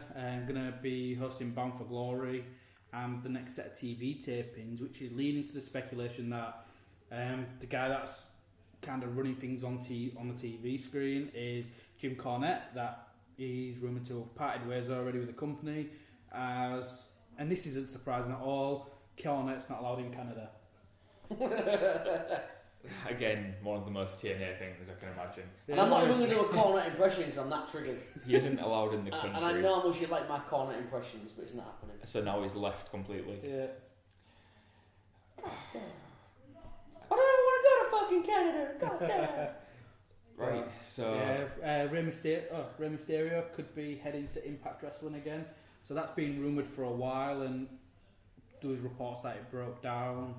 going to be hosting Bound for Glory and the next set of TV tapings, which is leading to the speculation that the guy that's kind of running things on the TV screen is Jim Cornette, that he's rumoured to have parted ways already with the company, and this isn't surprising at all, Cornette's not allowed in Canada. Again, one of the most TNA things I can imagine. And I'm not even going to do a Cornette impression because I'm that triggered. He isn't allowed in the country. And I know how much you like my Cornette impressions, but it's not happening. So now he's left completely. Yeah. God damn. I don't want to go to fucking Canada. God damn. Right, so... Yeah, Rey Mysterio could be heading to Impact Wrestling again. So that's been rumoured for a while, and there was reports that it broke down.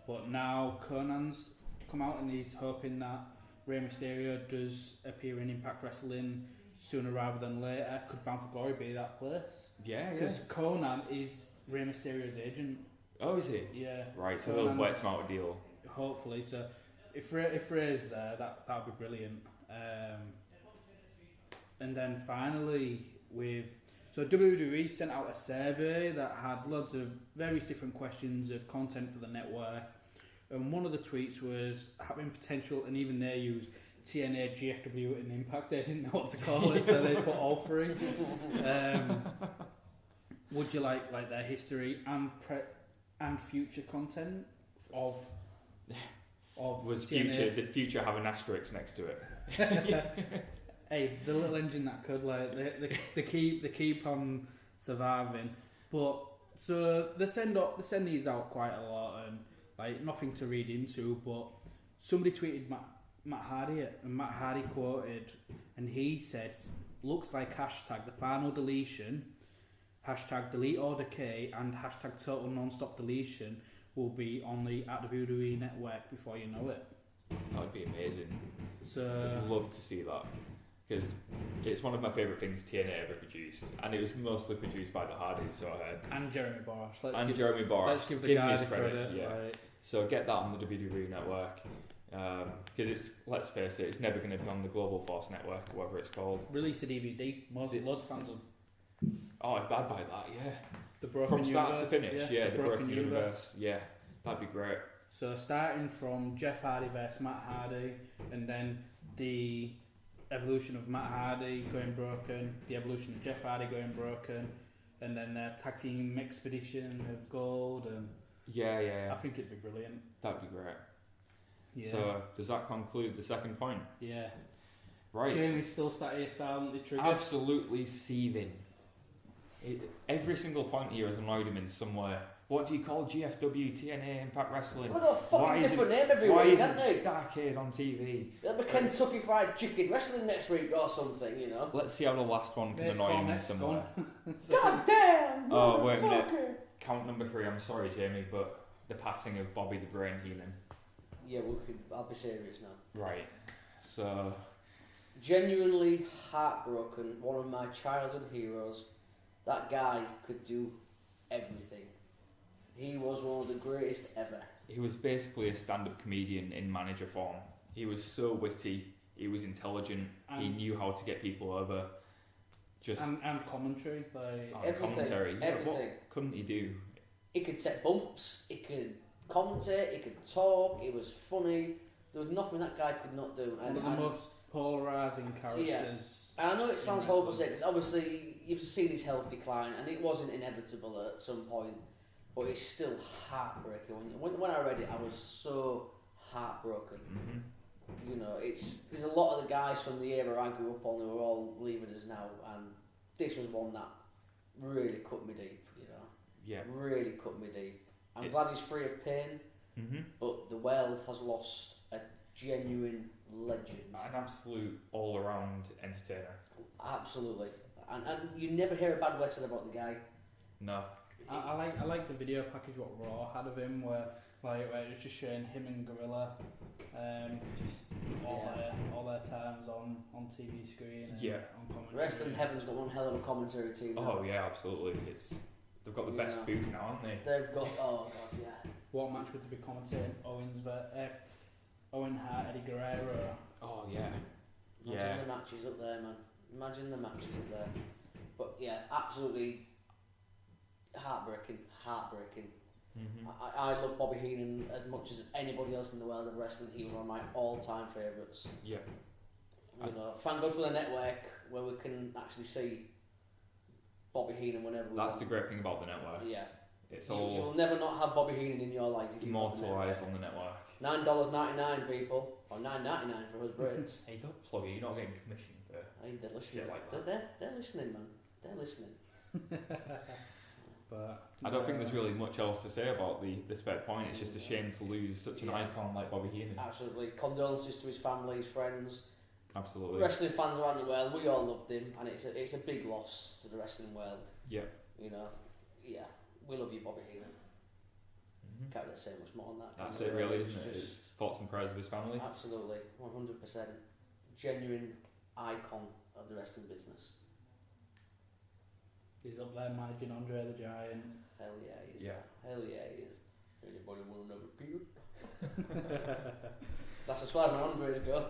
But now Conan's come out and he's hoping that Rey Mysterio does appear in Impact Wrestling sooner rather than later. Could Bound for Glory be that place? Yeah, because Conan is Rey Mysterio's agent. Oh, is he? Yeah. Right, so they'll work him out a deal. Hopefully, so if Rey's there, that would be brilliant. And then finally so WWE sent out a survey that had loads of various different questions of content for the network. And one of the tweets was having potential, and even they used TNA, GFW, and Impact. They didn't know what to call it, so they put all three. Would you like their history and future content of was TNA? future? Did future have an asterisk next to it? Hey, the little engine that could, they keep on surviving. But so they send these out quite a lot, and nothing to read into. But somebody tweeted Matt Hardy, and Matt Hardy quoted, and he said, "Looks like hashtag the final deletion, hashtag delete order K, and hashtag total non-stop deletion will be on the WWE network before you know it." That would be amazing. So I'd love to see that, because it's one of my favourite things TNA ever produced, and it was mostly produced by the Hardys, so and Jeremy Borash. Let's give the him guy his the credit. Yeah. Right. So get that on the WWE network, because it's, let's face it, it's never going to be on the Global Force network, whatever it's called. Release a DVD. Loads of fans will. Oh, I'd buy that. Yeah. The Broken From start Universe, to finish. Yeah, the Broken Universe. Yeah, that'd be great. So starting from Jeff Hardy versus Matt Hardy, and then the evolution of Matt Hardy going broken, the evolution of Jeff Hardy going broken, and then their tag team expedition of gold, and yeah. I think it'd be brilliant. That'd be great. Yeah. So does that conclude the second point? Yeah. Right. Jamie's still sat here silently triggered. Absolutely seething. Every single point here has annoyed him in some way. What do you call GFW, TNA, Impact Wrestling? They've got a fucking different name every why week, isn't haven't they? Starrcade on TV? They'll be Kentucky Fried Chicken Wrestling next week or something, you know. Let's see how the last one can annoy him in some way. God damn! Oh, wait a minute. Count number 3, I'm sorry, Jamie, but the passing of Bobby the Brain Heenan. Yeah, I'll be serious now. Right. So... Genuinely heartbroken. One of my childhood heroes. That guy could do everything. He was one of the greatest ever. He was basically a stand-up comedian in manager form. He was so witty. He was intelligent. He knew how to get people over. And commentary, everything. Commentary. Yeah, Everything. what couldn't he do? He could set bumps. He could commentate. He could talk. It was funny. There was nothing that guy could not do. One of the most polarising characters. Yeah. And I know it sounds horrible to say, because obviously you've seen his health decline, and it wasn't inevitable at some point, but it's still heartbreaking. When I read it, I was so heartbroken. Mm-hmm. You know, there's a lot of the guys from the era I grew up on who are all leaving us now, and this was one that really cut me deep, you know. Yeah. Really cut me deep. I'm glad he's free of pain, but the world has lost a genuine legend. An absolute all-around entertainer. Absolutely. And you never hear a bad word said about the guy. No. I like the video package what Raw had of him where it was just showing him and Gorilla, just all their times on TV screen and on commentary. Wrestling Heaven's got one hell of a commentary team now. Oh yeah, absolutely. They've got the best booth now, haven't they? They've got What match would they be commentating? Owen Hart, Eddie Guerrero. Oh yeah. Imagine the matches up there, man. Imagine the matches up there. But yeah, absolutely heartbreaking. I love Bobby Heenan as much as anybody else in the world of wrestling. He was one of my all-time favourites. Yeah. You know, thank God for the network where we can actually see Bobby Heenan whenever we That's want. the great thing about the network. Yeah. It's You'll never not have Bobby Heenan in your life. immortalised on the network. $9.99, people, or $9.99 for us Brits. Hey, don't plug it. You're not getting commission for. Hey, they're listening. Shit like that. They're listening, man. They're listening. But I don't think there's really much else to say about this fair point. It's just a shame to lose such an icon like Bobby Heenan. Absolutely. Condolences to his family, his friends. Absolutely. Wrestling fans around the world, we all loved him, and it's a big loss to the wrestling world. Yeah. You know, yeah, we love you, Bobby Heenan. Can't really say much more on that. That's it, really, isn't it? It's thoughts and prayers of his family. Absolutely, 100%. Genuine icon of the wrestling business. he's up there managing Andre the Giant. Hell yeah, he is. Yeah. Hell yeah, he is. Anybody want another beer? That's as far as my Andres go.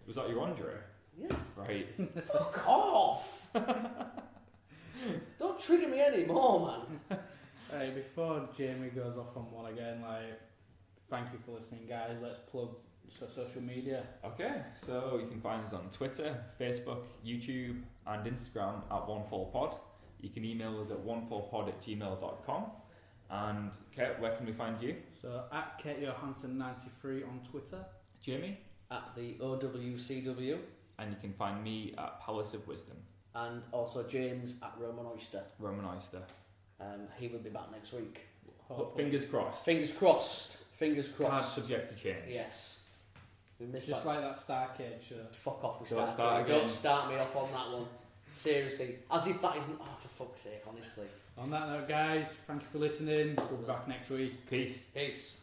Was that your Andre? Yeah. Right. Fuck off! Don't trigger me anymore, man. Hey, before Jamie goes off on one again, thank you for listening, guys. Let's plug social media. Okay, so you can find us on Twitter, Facebook, YouTube, and Instagram at OneFallPod. You can email us at onefallpod@gmail.com. And Kate, where can we find you? So at Kate Johansson 93 on Twitter. Jamie? At the OWCW. And you can find me at Palace of Wisdom. And also James at Roman Oyster. Roman Oyster. He will be back next week. Hopefully. Fingers crossed. Fingers crossed. Fingers Card crossed. subject to change. Yes. We missed Just that. like that Starrcade show. Fuck off. Don't start again. Don't start me off on that one. Seriously. As if that isn't... Oh, for fuck's sake, honestly. On that note, guys, thank you for listening. We'll be back next week. Peace. Peace.